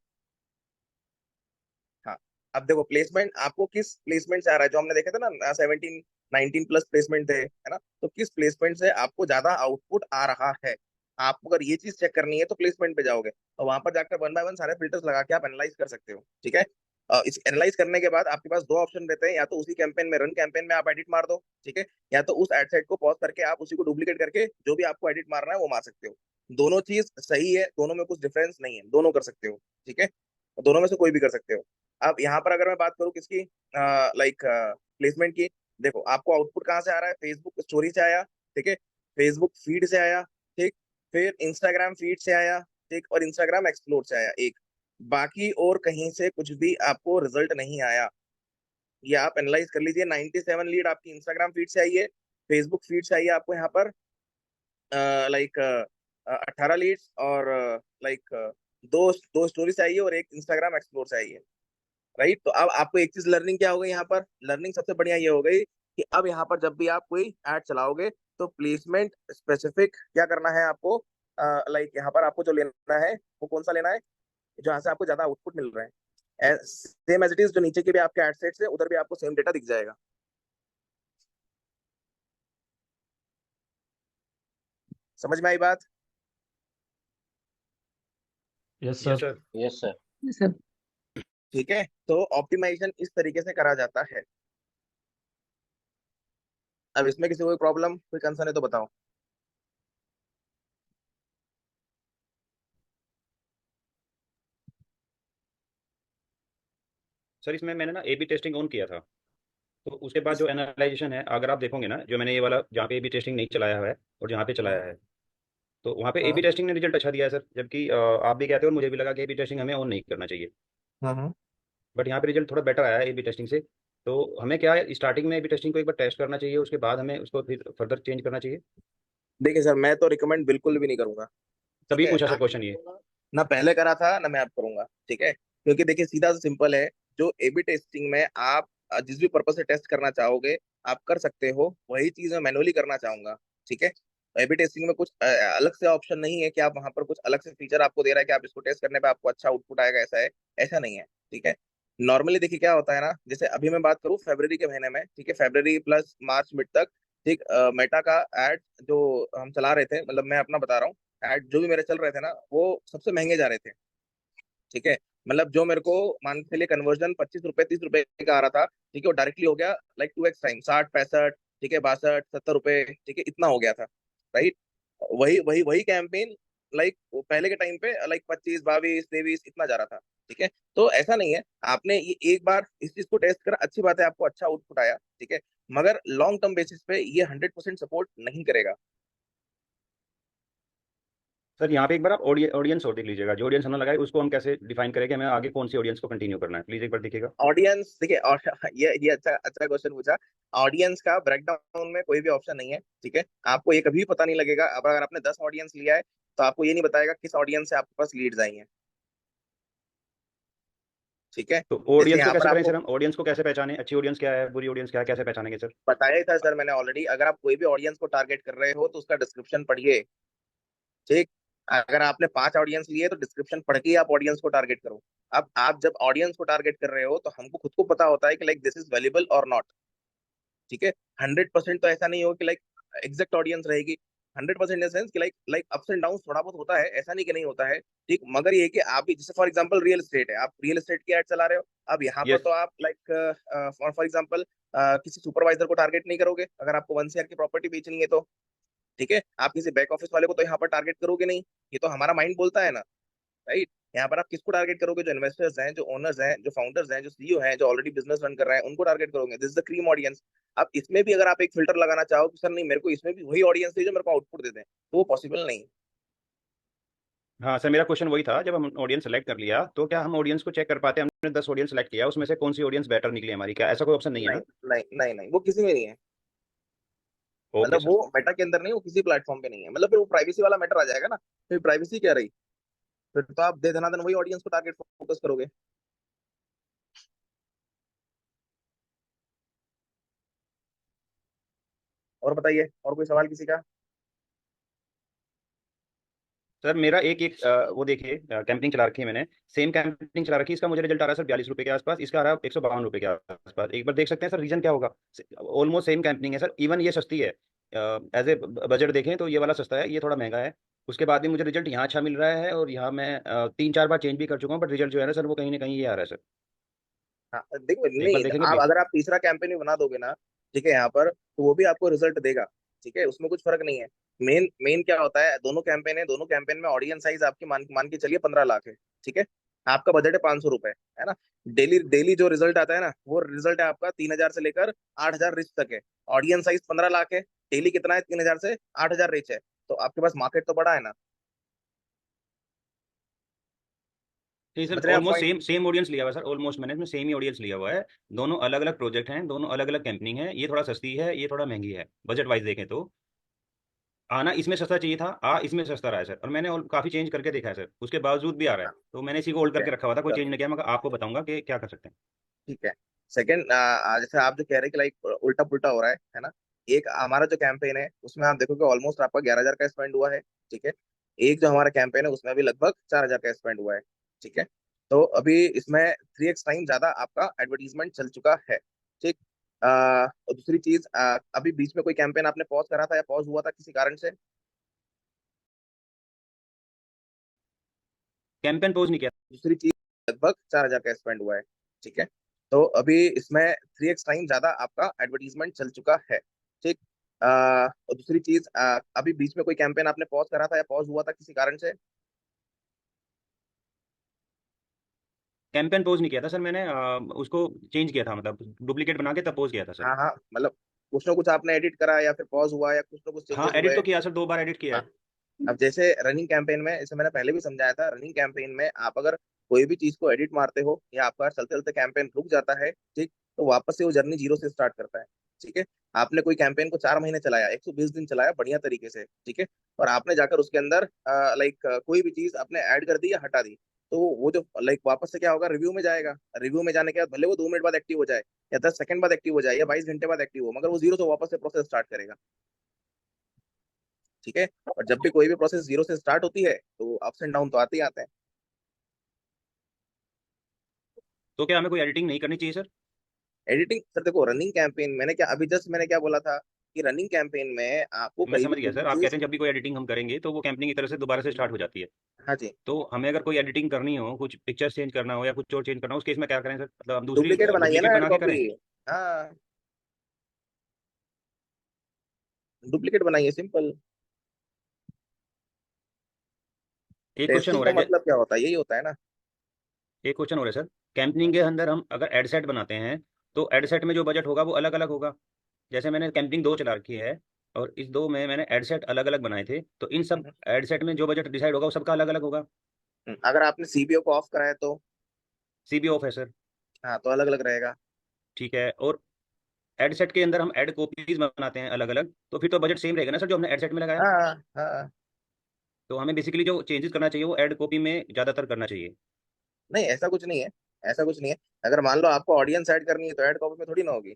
हाँ, अब देखो प्लेसमेंट आपको किस प्लेसमेंट से आ रहा है। जो हमने देखे थे ना 17 19 प्लस प्लेसमेंट थे, है ना? तो किस प्लेसमेंट से आपको ज्यादा आउटपुट आ रहा है। आपको अगर ये चीज चेक करनी है तो प्लेसमेंट पे जाओगे, और वहां पर जाकर वन बाय वन सारे फिल्टर्स लगा के आप एनालाइज कर सकते हो, ठीक है। इस एनालाइज करने के बाद आपके पास दो ऑप्शन रहते हैं, या तो उसी कैंपेन में, रन कैंपेन में आप एडिट मार दो, ठीक है, या तो उस एड सेट को पॉज करके आप उसी को डुप्लीकेट करके जो भी आपको एडिट मारना है वो मार सकते हो। दोनों चीज सही है, दोनों में कुछ डिफरेंस नहीं है, दोनों कर सकते हो, ठीक है। दोनों में से कोई भी कर सकते हो। अब यहाँ पर अगर मैं बात करूँ किसकी, लाइक प्लेसमेंट की, देखो आपको आउटपुट कहाँ से आ रहा है? फेसबुक स्टोरी से आया, ठीक है, फेसबुक फीड से आया, ठीक, फिर इंस्टाग्राम फीड से आया, ठीक, और इंस्टाग्राम एक्सप्लोर से आया एक। बाकी और कहीं से कुछ भी आपको रिजल्ट नहीं आया। ये आप एनालाइज कर लीजिए। 97 लीड आपकी इंस्टाग्राम फीड से आई है, फेसबुक फीड से आई है आपको यहाँ पर लाइक 18 लीड्स, और लाइक दो दो स्टोरी से आई है, और एक इंस्टाग्राम एक्सप्लोर से आई है, राइट। तो अब आपको एक चीज लर्निंग क्या हो गई यहाँ पर? लर्निंग सबसे बढ़िया ये हो गई कि अब यहाँ पर जब भी आप कोई ऐड चलाओगे तो प्लेसमेंट स्पेसिफिक क्या करना है आपको। लाइक यहाँ पर आपको जो लेना है वो कौन सा लेना है, जहाँ से आपको ज्यादा आउटपुट मिल रहा है। सेम एज इट इज, जो नीचे के भी आपके एड सेट्स है उधर भी आपको सेम डेटा दिख जाएगा। समझ में आई बात? Yes yes sir. Sir. Yes sir. Sir ठीक है, तो ऑप्टिमाइजेशन इस तरीके से करा जाता है। अब इसमें किसी को कोई प्रॉब्लम, कोई कंसर्न है तो बताओ। सर इसमें मैंने ना ए बी टेस्टिंग ऑन किया था, तो उसके बाद इस जो एनालाइजेशन है, अगर आप देखोगे ना, जो मैंने ये वाला जहाँ पे ए बी टेस्टिंग नहीं चलाया हुआ है और जहाँ पे हाँ चलाया है, तो वहाँ पे ए हाँ बी टेस्टिंग ने रिजल्ट अच्छा दिया है सर। जबकि आप भी कहते हो और मुझे भी लगा कि ए बी टेस्टिंग हमें ऑन नहीं करना चाहिए, हाँ हाँ। बट यहाँ पे रिजल्ट थोड़ा बेटर आया है ए बी टेस्टिंग से। तो हमें क्या है, स्टार्टिंग में ए बी टेस्टिंग को एक बार टेस्ट करना चाहिए, उसके बाद हमें उसको फिर फर्दर चेंज करना चाहिए। देखिए सर, मैं तो रिकमेंड बिल्कुल भी नहीं करूंगा, ठीक तभी है। पूछा सर आप क्वेश्चन ये। ना पहले करा था ना मैं अब करूंगा, ठीक है। क्योंकि देखिए सीधा सा सिंपल है, जो एबी टेस्टिंग में आप जिस भी पर्पज से टेस्ट करना चाहोगे आप कर सकते हो, वही चीज मैं मैनुअली करना चाहूंगा, ठीक है। एबी टेस्टिंग में कुछ अलग से ऑप्शन नहीं है कि आप वहां पर कुछ अलग से फीचर आपको दे रहा है कि आप इसको टेस्ट करने पे आपको अच्छा आउटपुट आएगा, ऐसा है, ऐसा नहीं है, ठीक है। नॉर्मली देखिए क्या होता है ना, जैसे अभी मैं बात करूँ फरवरी के महीने में, ठीक है, फरवरी प्लस मार्च मिड तक, ठीक, मेटा का एड जो हम चला रहे थे, मतलब मैं अपना बता रहा हूँ, एड जो भी मेरे चल रहे थे ना वो सबसे महंगे जा रहे थे, ठीक है। मतलब जो मेरे को मान के लिए कन्वर्जन 25 रुपए 30 रुपए का आ रहा था, ठीक है, वो डायरेक्टली हो गया लाइक 2x टाइम, 60 65, ठीक है, 62 70 रुपए, ठीक है, इतना हो गया था, राइट। वही वही वही कैंपेन लाइक पहले के टाइम पे लाइक 25 22 23 इतना जा रहा था, ठीक है। तो ऐसा नहीं है, आपने ये एक बार इस चीज को टेस्ट करा, अच्छी बात है, आपको अच्छा आउटपुट आया, ठीक है, मगर लॉन्ग टर्म बेसिस पे ये 100% सपोर्ट नहीं करेगा। सर यहाँ पे एक बार आप ऑडियंस और देख लीजिएगा, जो ऑडियंस हमने लगाई उसको हम कैसे डिफाइन करेंगे, हमें आगे कौन सी ऑडियंस को कंटिन्यू करना है, प्लीज एक बार देखिएगा। ऑडियंस देखिए, और ये अच्छा अच्छा क्वेश्चन पूछा। ऑडियंस का ब्रेकडाउन में कोई भी ऑप्शन नहीं है, ठीक है। आपको ये कभी पता नहीं लगेगा। अब अगर आपने 10 ऑडियंस लिया है तो आपको ये नहीं बताएगा किस ऑडियंस से आपके पास लीड्स आई हैं, ठीक है। तो जैसे ऑडियंस को यहाँ पर कैसे करें आपको सर? हम ऑडियंस को कैसे पहचाने? अच्छी ऑडियंस क्या है, बुरी ऑडियंस क्या है, कैसे पहचानेंगे सर? बताया ही था सर मैंने ऑलरेडी। अगर आप कोई भी ऑडियंस को टारगेट कर रहे हो तो उसका डिस्क्रिप्शन पढ़िए। ठीक। अगर आपने 5 ऑडियंस लिए तो डिस्क्रिप्शन पढ़ के ही आप ऑडियंस को टारगेट करो। अब आप जब ऑडियंस को टारगेट कर रहे हो तो हमको खुद को पता होता है कि लाइक दिस इज वैल्यूबल और नॉट। ठीक है। 100% तो ऐसा नहीं होगा कि लाइक एग्जैक्ट ऑडियंस रहेगी। 100% इन सेंस कि like like ups and down थोड़ा बहुत होता है, ऐसा नहीं कि नहीं होता है। ठीक। मगर ये है कि आप भी जैसे फॉर एग्जांपल रियल एस्टेट है, आप रियल एस्टेट की एड चला रहे हो। अब यहाँ पर यस। तो आप लाइक फॉर एग्जांपल किसी सुपरवाइजर को टारगेट नहीं करोगे अगर आपको 1 CR की प्रॉपर्टी बेचनी है तो। ठीक है। आप किसी बैक ऑफिस वाले को तो यहाँ पर टारगेट करोगे नहीं। ये तो हमारा माइंड बोलता है ना। राइट। यहाँ पर आप किसको टारगेट करोगे? जो इन्वेस्टर्स हैं, जो ओनर्स हैं, जो फाउंडर्स हैं, जो सीईओ हैं, जो ऑलरेडी बिजनेस रन कर रहे हैं, उनको टारगेट करोगे। This is the cream audience. अब इसमें भी अगर आप एक फिल्टर लगाना चाहो कि सर नहीं, मेरे को इसमें भी वही ऑडियंस चाहिए जो मेरे को आउटपुट दे दें, तो वो पॉसिबल नहीं। हाँ सर, मेरा क्वेश्चन वही था, जब हम ऑडियंस सेलेक्ट कर लिया तो क्या हम ऑडियंस को चेक कर पाते हैं? हमने 10 ऑडियंस सेलेक्ट किया, उसमें से कौन सी ऑडियंस बेटर निकली हमारी? क्या ऐसा कोई ऑप्शन नहीं है नहीं ना? नहीं नहीं नहीं, वो किसी में नहीं है। ओके मतलब सर। वो मेटा के अंदर नहीं, वो किसी प्लेटफॉर्म पे नहीं है। मतलब फिर वो प्राइवेसी वाला मैटर आ जाएगा ना। फिर प्राइवेसी क्या रही? फिर तो आप दे धनाधन वही ऑडियंस को टारगेट फोकस करोगे। और बताइए, और कोई सवाल किसी का? सर मेरा एक एक वो देखिए, कैंपिंग चला रखी है मैंने, सेम कैंपिंग चला रखी है, इसका मुझे रिजल्ट आ रहा है सर 42 रुपये के आसपास, इसका आ रहा है 152 रुपये के आसपास। एक बार देख सकते हैं सर, रीजन क्या होगा? ऑलमोस्ट सेम कैंपिंग है सर, इवन ये सस्ती है। एज ए बजट देखें तो ये वाला सस्ता है, ये थोड़ा महंगा है। उसके बाद भी मुझे रिजल्ट यहाँ अच्छा मिल रहा है, और यहाँ मैं 3-4 बार चेंज भी कर चुका हूँ, बट रिजल्ट जो है ना सर, वो कहीं ना कहीं ये आ रहा है सर। हाँ देखो, एक बार नहीं देखेंगे आप प्लीज। अगर आप तीसरा कैंपेन भी बना दोगे ना, ठीक है, यहाँ पर तो वो भी आपको रिजल्ट देगा। ठीक है, उसमें कुछ फर्क नहीं है। मेन मेन क्या होता है, दोनों कैंपेन है, दोनों कैंपेन में ऑडियंस साइज आपकी मान के चलिए 15 लाख है। ठीक है। आपका बजट है 500 रुपए, है ना। डेली डेली जो रिजल्ट आता है ना, वो रिजल्ट है आपका 3,000 से लेकर 8,000 रिच तक है। ऑडियंस साइज 15 लाख है। डेली कितना है? 3,000 से 8,000 रिच है। तो आपके पास मार्केट तो बड़ा है ना। नहीं सर, समझ रहे हैं आप almost point? Same same audience लिया हुआ है सर, ऑलमोस्ट मैंने इसमें सेम ही ऑडियंस लिया हुआ है। दोनों अलग अलग प्रोजेक्ट हैं, दोनों अलग अलग कंपनी है, ये थोड़ा सस्ती है, ये थोड़ा महंगी है, बजट वाइज देखें तो। आना इसमें सस्ता चाहिए था, इसमें सस्ता रहा है सर, और मैंने काफी चेंज करके देखा है सर, उसके बावजूद भी आ रहा है, तो मैंने इसी को होल्ड ठीक है, करके रखा हुआ था, कोई चेंज चलो नहीं किया, मगर आपको बताऊंगा कि क्या कर सकते हैं। ठीक है। सेकंड, जैसे आप जो कह रहे हैं कि लाइक उल्टा पुल्टा हो रहा है ना। एक हमारा जो कैंपेन है उसमें आप देखोगे ऑलमोस्ट आपका 11,000 का स्पेंड हुआ है। ठीक है। एक जो हमारा कैंपेन है उसमें अभी लगभग 4,000 का स्पेंड हुआ है। ठीक है। तो अभी इसमें 3x टाइम ज्यादा आपका एडवर्टीजमेंट चल चुका है। ठीक। और दूसरी चीज, अभी बीच में कोई कैंपेन आपने पॉज करा था या पॉज हुआ था किसी कारण से? कैंपेन पोज नहीं किया। दूसरी चीज, लगभग 4,000 का स्पेंड हुआ है। ठीक है। तो अभी इसमें 3x टाइम ज्यादा आपका एडवर्टीजमेंट चल चुका है। ठीक। और दूसरी चीज, अभी बीच में कोई कैंपेन आपने पॉज करा था या पॉज हुआ था किसी कारण से? कैंपेन पोज नहीं किया था सर मैंने, उसको चेंज किया था, मतलब डुप्लीकेट बना के तब पोज किया था सर। हाँ हाँ, मतलब कुछ ना कुछ आपने एडिट करा या फिर पॉज हुआ या कुछ ना कुछ हाँ चेंजेस एडिट हुए? तो किया सर, 2 बार एडिट किया हाँ। है। अब जैसे रनिंग कैंपेन में, जैसे मैंने पहले भी समझाया था, रनिंग कैंपेन में आप अगर कोई भी चीज को एडिट मारते हो या आपका चलते चलते कैंपेन रुक जाता है, ठीक, तो वापस से वो जर्नी जीरो से स्टार्ट करता है। ठीक है। आपने कोई कैंपेन को 4 महीने चलाया, 120 दिन चलाया बढ़िया तरीके से, ठीक है, और आपने जाकर उसके अंदर लाइक कोई भी चीज आपने ऐड कर दी या हटा दी, तो वो जो लाइक वापस से क्या होगा, रिव्यू में जाएगा। रिव्यू में जाने के बाद भले वो 2 मिनट बाद एक्टिव हो जाए या 10 सेकंड बाद एक्टिव हो जाए या 22 घंटे बाद एक्टिव हो, मगर वो जीरो से वापस से प्रोसेस स्टार्ट करेगा। ठीक है। और जब भी कोई भी प्रोसेस जीरो से स्टार्ट होती है तो अप्स एंड डाउन तो आते ही आते हैं। तो क्या हमें कोई एडिटिंग नहीं करनी चाहिए सर? एडिटिंग सर देखो, रनिंग कैंपेन मैंने क्या अभी जस्ट मैंने क्या बोला था कि रनिंग कैंपेन में आपको मैं कहीं भी समझ गया कुछ भी सर, आप कहते चीज। हैं जब भी कोई एडिटिंग हम करेंगे तो वो कैंपनिंग की तरह से दोबारा से स्टार्ट हो जाती है। हाँ जी। तो हमें अगर कोई एडिटिंग करनी हो, कुछ पिक्चर्स चेंज करना हो या कुछ और चेंज करना हो, उस केस में क्या करें सर? मतलब हम दूसरी डुप्लीकेट बनाइए डुप्लीकेट ना, एड बना के कॉपी। करें? हाँ, डुप्लीकेट बनाइए, सिंपल। एक क्वेश्चन टेस्टिंग हो का रहा है, मतलब क्या होता है, यही होता है ना। एक क्वेश्चन हो रहा है सर, कैंपनिंग के अंदर हम अगर एड सेट बनाते हैं तो एड सेट में जो बजट होगा वो अलग अलग होगा। जैसे मैंने कैंपनिंग 2 चला रखी है, और इस 2 में मैंने एड सेट अलग अलग बनाए थे, तो इन सब हम्म, एड सेट में जो बजट डिसाइड होगा वो सबका अलग अलग होगा। अगर आपने सीबीओ को ऑफ करा है तो? सीबी ऑफ है सर। हाँ, तो अलग अलग रहेगा। ठीक है, और एड सेट के अंदर हम एड कॉपीज बनाते हैं अलग अलग, तो फिर तो बजट सेम रहेगा ना सर, जो हमने एड सेट में लगाया। हाँ हाँ। तो हमें बेसिकली जो चेंजेस करना चाहिए वो एड कॉपी में ज़्यादातर करना चाहिए। नहीं, ऐसा कुछ नहीं है। ऐसा कुछ नहीं है। अगर मान लो आपको ऑडियंस ऐड करनी है तो ऐड कॉपी में थोड़ी ना होगी।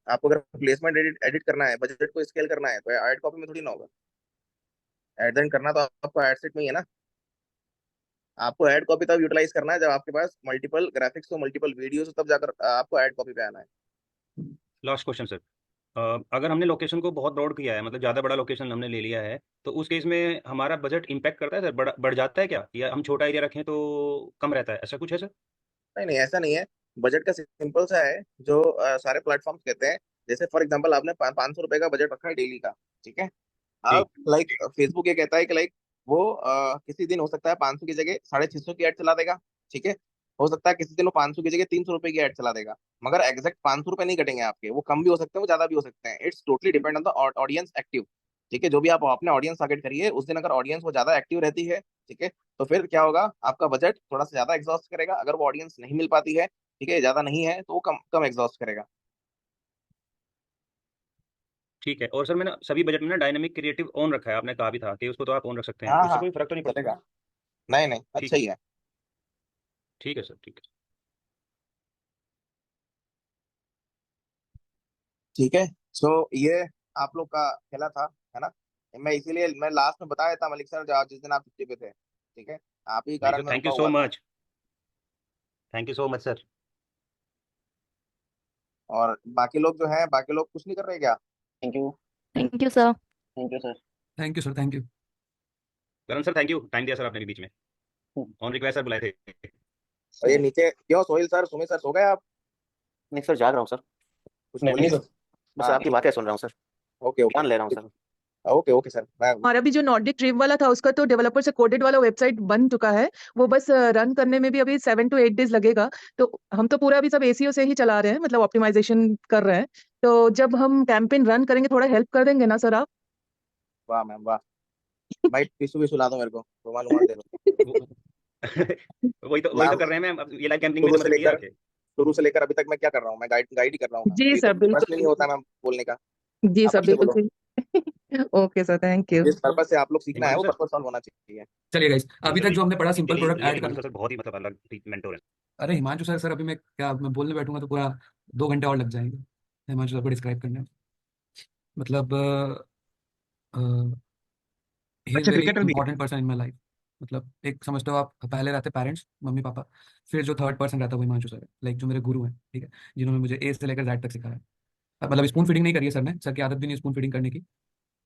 आपको अगर प्लेसमेंट एडिट एडिट करना है, बजट को स्केल करना है, तो ऐड कॉपी में थोड़ी ना होगा। एड देन करना तो आपको एड सेट में ही है ना। आपको ऐड कॉपी तब यूटिलाइज करना है जब आपके पास मल्टीपल ग्राफिक्स हो, मल्टीपल वीडियोस हो, तब जाकर आपको ऐड कॉपी पे आना है। लास्ट क्वेश्चन सर, अगर हमने लोकेशन को बहुत ब्रॉड किया है, मतलब ज़्यादा बड़ा लोकेशन हमने ले लिया है, तो उस केस में हमारा बजट इम्पैक्ट करता है सर, बढ़ जाता है क्या, या हम छोटा एरिया रखें तो कम रहता है, ऐसा कुछ है सर? नहीं नहीं, ऐसा नहीं है। बजट का सिंपल सा है जो सारे प्लेटफॉर्म्स कहते हैं। जैसे फॉर एग्जांपल आपने 500 रुपए का बजट रखा है डेली का, ठीक है। ठीक। अब लाइक फेसबुक ये कहता है कि लाइक वो किसी दिन हो सकता है 500 की जगह 650 की ऐड चला देगा, ठीक है। हो सकता है किसी दिन वो 500 की जगह 300 रुपए की ऐड चला देगा। मगर एग्जैक्ट 500 रुपए नहीं कटेंगे आपके, वो कम भी हो सकते हैं, वो ज्यादा भी हो सकते हैं। It's totally depend on the audience active. ठीक है, जो भी आप अपने ऑडियंस टारगेट करिए, उस दिन अगर ऑडियंस वो ज्यादा एक्टिव रहती है, ठीक है, तो फिर क्या होगा, आपका बजट थोड़ा सा ज्यादा एग्जॉस्ट करेगा। अगर वो ऑडियंस नहीं मिल पाती है, ठीक है, ज्यादा नहीं है, तो वो कम कम एग्जॉस्ट करेगा। ठीक है, और सर मैंने सभी बजट में ना डायनेमिक क्रिएटिव ऑन रखा है, आपने कहा भी था कि उसको तो आप ऑन रख सकते हैं, हाँ उससे हाँ, कोई फर्क तो नहीं पड़ता? चलेगा। नहीं नहीं, ठीक अच्छा ही है। ठीक है सर, ठीक है। ठीक है। सो ये आप लोग का खेला था, है ना। मैं इसीलिए मैं लास्ट में बताया था मलिक सर, जिस दिन आप छुट्टी पे थे, ठीक है, आप ही नहीं सर, कारण मैं थैंक रुका यू सो हुआ था। Much, thank you so much sir. और बाकी लोग जो हैं, बाकी लोग कुछ नहीं कर रहे क्या? Thank you. Thank you sir. Thank you sir. Thank you sir, thank you. Karan sir thank you, time दिया सर आपने बीच में, ऑन रिक्वेस्ट सर बुलाए थे। और ये नीचे क्यों, सोहेल सर, सुमित सर, सो गए आप? नहीं सर, जाग रहा हूँ सर। कुछ नहीं बोलिए। सर। बस हाँ, आपकी बातें सुन रहा हूँ सर। Okay okay. ज्ञान ले रहा हूँ सर। ओके ओके सर, मैं हमारा भी जो नॉर्डिक ड्रीम वाला था उसका तो डेवलपर से कोडेड वाला वेबसाइट बन चुका है। वो बस रन करने में भी अभी 7 to 8 days लगेगा। तो हम तो पूरा अभी सब एसीओ से ही चला रहे हैं, मतलब ऑप्टिमाइजेशन कर रहे हैं। तो जब हम कैंपेन रन करेंगे थोड़ा हेल्प कर देंगे ना सर आप? वाह मैम वाह। भाई टिश्यू भी सुला दो मेरे को, रुमाल रुमाल दे दो। वो- वही तो मैम, कर रहे हैं मैम, अब ये लाइव कैंपिंग में शुरू तो से मतलब ये लेकर आके। शुरू से लेकर अभी तक मैं क्या कर रहा हूँ, मैं गाइड गाइड ही कर रहा हूँ मैम, जी अभी तो सर, प्रश्न ही बिल्कुल नहीं होता मैम बोलने का। जी आप सर, अच्छे बिल्कुल बोलो। सही। Okay sir, thank you. जिस पर्पज से आप लोग सीखना है वो हिमांशु सर, पर्पज सॉल्व होना चाहिए। चलिए गाइस, अभी हिमांशु तक सर, जो हमने पढ़ा simple really product really add करना। हिमांशु सर बहुत ही मतलब अलग मेंटोर है। अरे हिमांशु सर, अभी मैं क्या, मैं बोलने बैठूंगा तो पूरा 2 घंटे और लग जाएंगे हिमांशु सर को डिस्क्राइब करने में। मतलब ही इज़ अच्छा, वेरी क्रिकेटर भी है? Important person in my life. मतलब एक समझते हो आप, पहले रहते पेरेंट्स, मम्मी पापा, फिर जो थर्ड पर्सन रहता है वो हिमांशु सर है, लाइक जो मेरे गुरु हैं, ठीक है, जिन्होंने मुझे ए से लेकर जेड तक सिखाया है। अब मतलब स्पून फीडिंग नहीं करी है सर ने, सर की आदत भी नहीं स्पून फीडिंग करने की,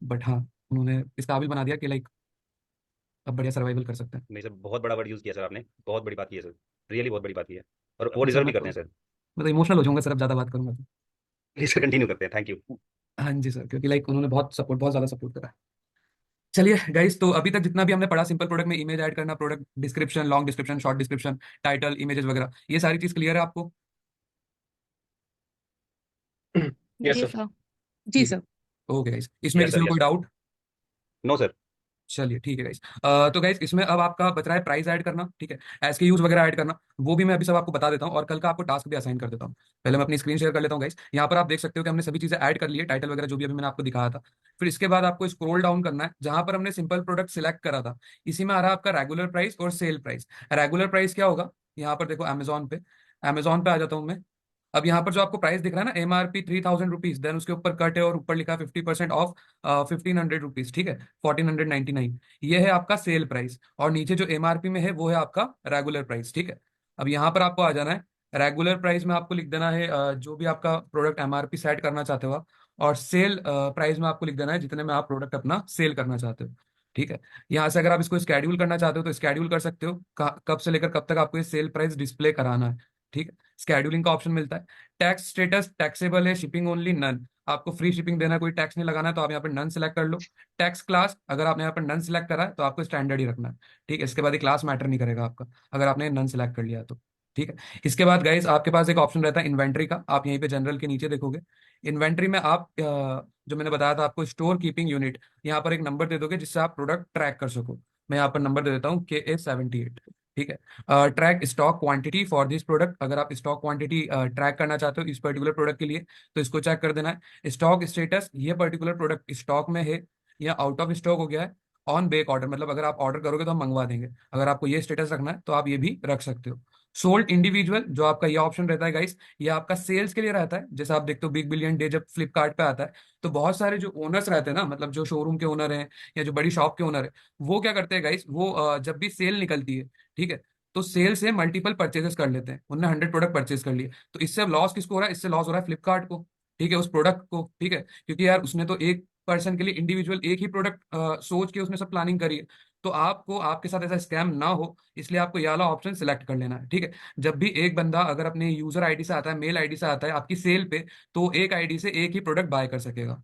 बट हाँ, उन्होंने इस काबिल बना दिया कि लाइक अब बढ़िया सर्वाइवल कर सकते हैं। नहीं सर, बहुत बड़ा वर्ड यूज़ किया सर आपने, बहुत बड़ी बात की है सर, रियली बहुत बड़ी बात की है, और वो सर डिजर्व भी मैं करते हैं सर। मैं तो इमोशनल हो जाऊंगा सर अब ज़्यादा बात करूंगा तो। प्लीज सर कंटिन्यू करते हैं, थैंक यू। हाँ जी सर, क्योंकि लाइक उन्होंने बहुत ज़्यादा सपोर्ट करा है। चलिए गाइस, तो अभी तक जितना भी हमने पढ़ा सिंपल प्रोडक्ट में, इमेज ऐड करना, product description, long description, short description, title, images वगैरह, ये सारी चीज क्लियर है आपको? यस जी सर। सर। जी ठीक है, सर। ओके गाइस, इसमें यस किसी सर, को यस कोई सर। डाउट? No sir. चलिए ठीक है गाइस। तो गाइस इसमें अब आपका बच रहा है प्राइस ऐड करना, ठीक है, एसकेयूज वगैरह ऐड करना, वो भी मैं अभी सब आपको बता देता हूँ, और कल का आपको टास्क भी असाइन कर देता हूँ। पहले मैं अपनी स्क्रीन शेयर कर लेता हूँ गाइस, यहाँ पर आप देख सकते हो कि हमने सभी चीजें ऐड कर ली है, टाइटल वगैरह जो भी अभी मैंने आपको दिखाया था। फिर इसके बाद आपको स्क्रॉल डाउन करना है, जहां पर हमने सिंपल प्रोडक्ट सिलेक्ट करा था, इसी में आ रहा है आपका रेगुलर प्राइस और सेल प्राइस। रेगुलर प्राइस क्या होगा, यहाँ पर देखो अमेजोन पे आ जाता हूँ मैं। अब यहाँ पर जो आपको प्राइस दिख रहा है ना, MRP 3000 रुपीज, देन उसके ऊपर कट है और ऊपर लिखा है 50% ऑफ 1500 रुपीज, ठीक है, 1499, ये है आपका सेल प्राइस। और नीचे जो MRP में है वो है आपका रेगुलर प्राइस, ठीक है। अब यहाँ पर आपको आ जाना है, रेगुलर प्राइस में आपको लिख देना है जो भी आपका प्रोडक्ट MRP सेट करना चाहते हो आप, और सेल प्राइस में आपको लिख देना है जितने में आप प्रोडक्ट अपना सेल करना चाहते हो, ठीक है। यहाँ से अगर आप इसको स्केड्यूल करना चाहते हो तो स्केड्यूल कर सकते हो, कब से लेकर कब तक आपको ये सेल प्राइस डिस्प्ले कराना है, ठीक है। स्केड्यूलिंग का ऑप्शन मिलता है। टैक्स स्टेटस टैक्सेबल है, शिपिंग ओनली, नन, आपको फ्री शिपिंग देना है, कोई टैक्स नहीं लगाना है, तो आप यहाँ पर नन सेलेक्ट कर लो। टैक्स क्लास, अगर आपने यहाँ पर नन सेलेक्ट करा है तो आपको स्टैंडर्ड ही रखना है, ठीक है, इसके बाद ये क्लास मैटर नहीं करेगा आपका, अगर आपने नन सेलेक्ट कर लिया तो, ठीक है। इसके बाद गाइस आपके पास एक ऑप्शन रहता है इन्वेंट्री का, आप यहीं पे जनरल के नीचे देखोगे। इन्वेंट्री में आप जो मैंने बताया था आपको, स्टोर कीपिंग यूनिट, यहाँ पर एक नंबर दे दोगे जिससे आप प्रोडक्ट ट्रैक कर सको। मैं यहाँ पर नंबर दे देता हूँ KA78, ठीक है। Track stock quantity for this product, अगर आप स्टॉक क्वांटिटी ट्रैक करना चाहते हो इस पर्टिकुलर प्रोडक्ट के लिए, तो इसको चेक कर देना है। स्टॉक स्टेटस, ये पर्टिकुलर प्रोडक्ट स्टॉक में है या आउट ऑफ स्टॉक हो गया है, ऑन बेक ऑर्डर, मतलब अगर आप ऑर्डर करोगे तो हम मंगवा देंगे, अगर आपको ये स्टेटस रखना है तो आप ये भी रख सकते हो। सोल्ड इंडिविजुअल, जो आपका ये ऑप्शन रहता है गाइस, ये आपका सेल्स के लिए रहता है। जैसे आप देखते हो बिग बिलियन डे जब फ्लिपकार्ट पे आता है, तो बहुत सारे जो ओनर्स रहते हैं ना, मतलब जो शोरूम के ओनर हैं या जो बड़ी शॉप के ओनर है, वो क्या करते हैं गाइस, वो जब भी सेल निकलती है, ठीक है, तो सेल से मल्टीपल परचेजेस कर लेते हैं। उन्होंने 100 प्रोडक्ट परचेज कर लिए, तो इससे अब लॉस किसको हो रहा है? इससे लॉस हो रहा है फ्लिपकार्ट को, ठीक है, उस प्रोडक्ट को, ठीक है, क्योंकि यार उसने तो एक पर्सन के लिए इंडिविजुअल एक ही प्रोडक्ट सोच के उसने सब प्लानिंग करी है। तो आपको आपके साथ ऐसा स्कैम ना हो, इसलिए आपको ये वाला ऑप्शन सिलेक्ट कर लेना है, ठीक है। जब भी एक बंदा अगर अपने यूजर आईडी से आता है, मेल आईडी से आता है आपकी सेल पे, तो एक आईडी से एक ही प्रोडक्ट बाय कर सकेगा,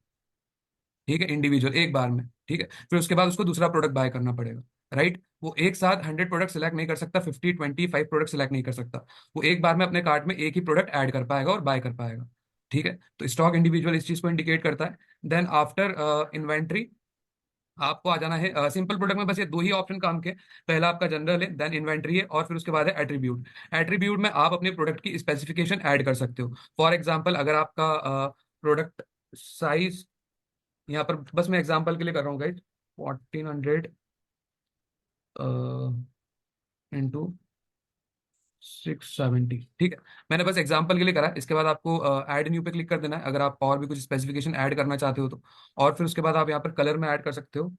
ठीक है, इंडिविजुअल एक बार में, ठीक है। फिर उसके बाद उसको दूसरा प्रोडक्ट बाय करना पड़ेगा, राइट। वो एक साथ 100 प्रोडक्ट सेलेक्ट नहीं कर सकता, 50, 25 प्रोडक्ट सेलेक्ट नहीं कर सकता। वो एक बार में अपने कार्ट में एक ही प्रोडक्ट ऐड कर पाएगा और बाय कर पाएगा, ठीक है। तो स्टॉक इंडिविजुअल इस चीज को इंडिकेट करता है। देन आफ्टर इन्वेंट्री आपको आ जाना है सिंपल प्रोडक्ट में, बस ये दो ही ऑप्शन काम के। पहला आपका जनरल है, देन इन्वेंट्री है, और फिर उसके बाद है एट्रीब्यूट। एट्रीब्यूट में आप अपने प्रोडक्ट की स्पेसिफिकेशन ऐड कर सकते हो। फॉर एग्जांपल अगर आपका प्रोडक्ट साइज, यहाँ पर बस मैं एग्जांपल के लिए कर रहा हूँ गाइज, 1400 इंटू 670, ठीक है, मैंने बस एग्जांपल के लिए करा है। इसके बाद आपको ऐड न्यू पे क्लिक कर देना है अगर आप और भी कुछ स्पेसिफिकेशन ऐड करना चाहते हो तो। और फिर उसके बाद आप यहाँ पर कलर में ऐड कर सकते हो।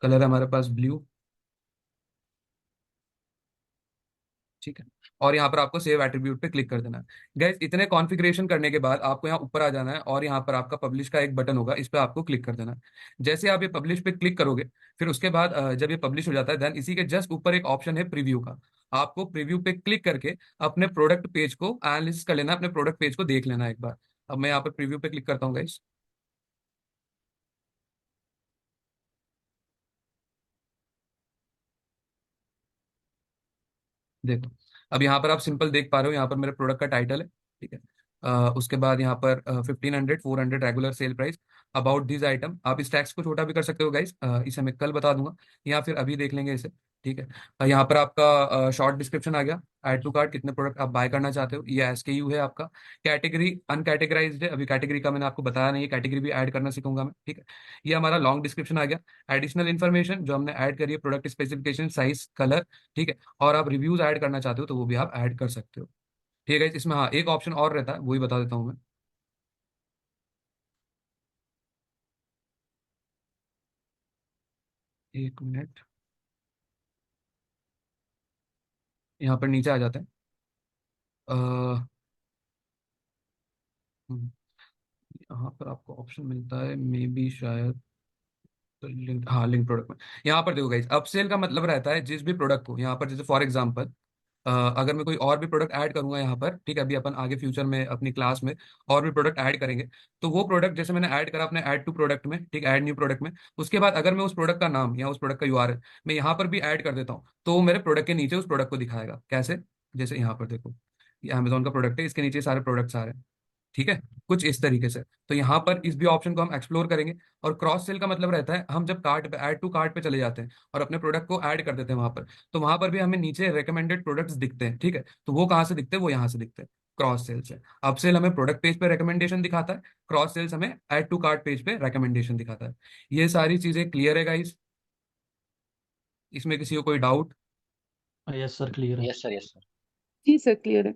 कलर है हमारे पास ब्लू, ठीक है। और यहाँ पर आपको सेव एट्रीब्यूट पे क्लिक कर देना है। गैस इतने कॉन्फ़िगरेशन करने के बाद आपको यहाँ ऊपर आ जाना है और यहाँ पर आपका पब्लिश का एक बटन होगा, इस पे आपको क्लिक कर देना है। जैसे आप ये पब्लिश पे क्लिक करोगे, फिर उसके बाद जब ये पब्लिश हो जाता है, देन इसी के जस्ट ऊपर एक ऑप्शन है प्रीव्यू का। आपको प्रीव्यू पे क्लिक करके अपने प्रोडक्ट पेज को एनालिसिस कर लेना है, अपने प्रोडक्ट पेज को देख लेना है एक बार। अब मैं यहाँ पर प्रीव्यू पे क्लिक करता हूँ गाइस। देखो, अब यहाँ पर आप सिंपल देख पा रहे हो, यहाँ पर मेरे प्रोडक्ट का टाइटल है, ठीक है। उसके बाद यहाँ पर 1500 400 regular sale price, about this item. आप इस टैक्स को छोटा भी कर सकते हो गाइस, इसे मैं कल बता दूंगा या फिर अभी देख लेंगे इसे, ठीक है। यहाँ पर आपका शॉर्ट डिस्क्रिप्शन आ गया, ऐड टू कार्ट, कितने प्रोडक्ट आप बाय करना चाहते हो, ये एसकेयू है आपका। कैटेगरी अनकैटेगराइज्ड है, अभी कैटेगरी का मैंने आपको बताया नहीं है, कैटेगरी भी ऐड करना सीखूंगा मैं, ठीक है। ये हमारा लॉन्ग डिस्क्रिप्शन आ गया। एडिशनल इन्फॉर्मेशन जो हमने ऐड करी है, प्रोडक्ट स्पेसिफिकेशन, साइज, कलर, ठीक है। और आप रिव्यूज ऐड करना चाहते हो तो वो भी आप ऐड कर सकते हो, ठीक है। इसमें हाँ एक ऑप्शन और रहता है, वो ही बता देता हूँ मैं। एक मिनट, यहाँ पर नीचे आ जाते हैं। अह, हम्म, यहाँ पर आपको ऑप्शन मिलता है मे बी शायद लिंक, हाँ लिंक प्रोडक्ट में। यहाँ पर देखो गाइस, अपसेल का मतलब रहता है जिस भी प्रोडक्ट को, यहाँ पर जैसे फॉर एग्जांपल अगर मैं कोई और भी प्रोडक्ट ऐड करूंगा यहाँ पर, ठीक है, अभी अपन आगे फ्यूचर में अपनी क्लास में और भी प्रोडक्ट ऐड करेंगे, तो वो प्रोडक्ट जैसे मैंने ऐड करा अपने ऐड टू प्रोडक्ट में, ठीक, ऐड न्यू प्रोडक्ट में, उसके बाद अगर मैं उस प्रोडक्ट का नाम या उस प्रोडक्ट का यूआरएल मैं यहाँ पर भी ऐड कर देता हूँ, तो वो मेरे प्रोडक्ट के नीचे उस प्रोडक्ट को दिखाएगा। कैसे? जैसे यहाँ पर देखो, ये अमेजोन का प्रोडक्ट है, इसके नीचे सारे प्रोडक्ट्स आ रहे हैं, ठीक है, कुछ इस तरीके से। तो यहाँ पर इस भी ऑप्शन को हम एक्सप्लोर करेंगे। और क्रॉस सेल का मतलब रहता है हम जब कार्ट पे, ऐड टू कार्ट पे चले जाते हैं और अपने प्रोडक्ट को ऐड कर देते हैं वहां पर, तो वहां पर भी हमें नीचे रिकमेंडेड प्रोडक्ट्स दिखते हैं, ठीक है। तो वो कहाँ से दिखते हैं? वो यहाँ से दिखते हैं, क्रॉस सेल से। अप सेल हमें प्रोडक्ट पेज पे रिकमेंडेशन दिखाता है, क्रॉस सेल्स हमें ऐड टू कार्ट पेज पे रिकमेंडेशन दिखाता है। ये सारी चीजें क्लियर है गाइस? इसमें किसी को कोई डाउट? यस सर, क्लियर है। Yes sir, yes sir. जी सर, क्लियर है।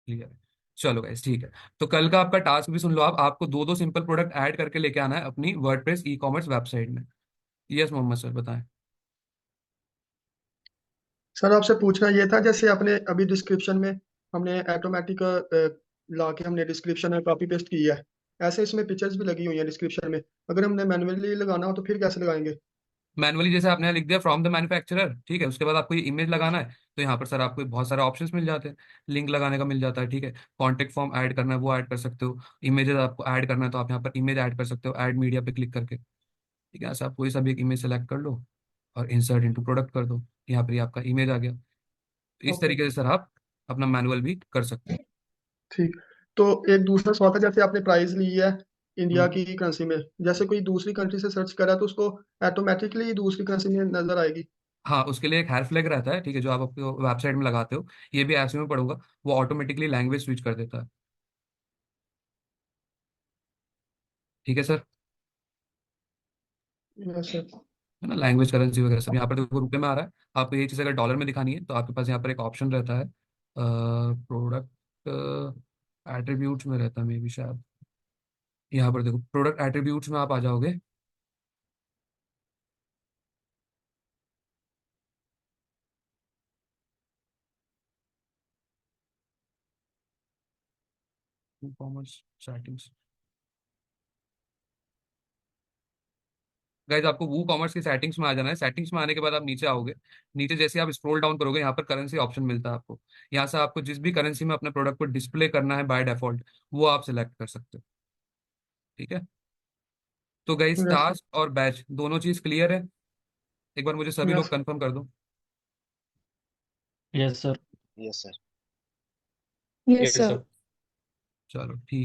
क्लियर है। चलो गाइस ठीक है, तो कल का आपका टास्क भी सुन लो आप। आपको दो दो सिंपल प्रोडक्ट ऐड करके लेके आना है अपनी वर्डप्रेस ई कॉमर्स वेबसाइट में। यस मोहम्मद सर बताएं। सर आपसे पूछना ये था, जैसे आपने अभी डिस्क्रिप्शन में हमने ऑटोमेटिक ला के हमने डिस्क्रिप्शन में कॉपी पेस्ट की है, ऐसे इसमें पिक्चर्स भी लगी हुई हैं डिस्क्रिप्शन में, अगर हमने मैन्युअली लगाना हो तो फिर कैसे लगाएंगे? मैनुअली जैसे आपने लिख दिया फ्रॉम द मैन्युफैक्चरर, ठीक है, उसके बाद आपको ये इमेज लगाना है, तो यहाँ पर सर आपको बहुत सारे ऑप्शंस मिल जाते हैं। लिंक लगाने का मिल जाता है, ठीक है। कॉन्टेक्ट फॉर्म ऐड करना है वो ऐड कर सकते हो। इमेजेस आपको ऐड करना है तो आप यहाँ पर इमेज ऐड कर सकते हो, ऐड मीडिया पे क्लिक करके, ठीक है। ऐसा आप कोई सा भी एक इमेज सेलेक्ट कर लो और इंसर्ट इनटू प्रोडक्ट कर दो, यहाँ पर ये आपका इमेज आ गया। तो इस ओके, तरीके से सर आप अपना मैनुअल भी कर सकते ठीक। तो एक दूसरा सवाल था, जैसे आपने प्राइस ली है हो। इंडिया की करेंसी में, जैसे कोई दूसरी कंट्री से सर्च करा तो उसको ऑटोमेटिकली दूसरी करेंसी में नजर आएगी? हाँ, उसके लिए एक हेयर फ्लैग रहता है, ठीक है, जो आप अपनी वेबसाइट में लगाते हो, ये भी ऐसे में पढ़ूंगा, वो ऑटोमेटिकली लैंग्वेज स्विच कर देता है, ठीक है सर। Yes sir. है ना, लैंग्वेज करेंसी वगैरह सब। यहाँ पर देखो रुपए में आ रहा है। आपको ये चीज़ अगर डॉलर में दिखानी है तो आपके पास यहाँ पर एक ऑप्शन रहता है, प्रोडक्ट एट्रीब्यूट्स में रहता है मे बी शायद। यहाँ पर देखो प्रोडक्ट एट्रीब्यूट्स में आप आ जाओगे। कॉमर्स सेटिंग्स, गाइज आपको वो कॉमर्स की सेटिंग्स में आ जाना है। सेटिंग्स में आने के बाद आप नीचे आओगे। नीचे जैसे आप स्क्रॉल डाउन करोगे यहाँ पर करेंसी ऑप्शन मिलता है आपको। यहाँ से आपको जिस भी करेंसी में अपने प्रोडक्ट को डिस्प्ले करना है बाय डिफॉल्ट, वो आप सिलेक्ट कर सकते हो। ठीक है, तो गाइज यस टास्क और बैच दोनों चीज क्लियर है? एक बार मुझे सभी लोग यस कंफर्म कर दो। Yes sir. Yes sir. Yes yes sir. Sir. चलो ठीक।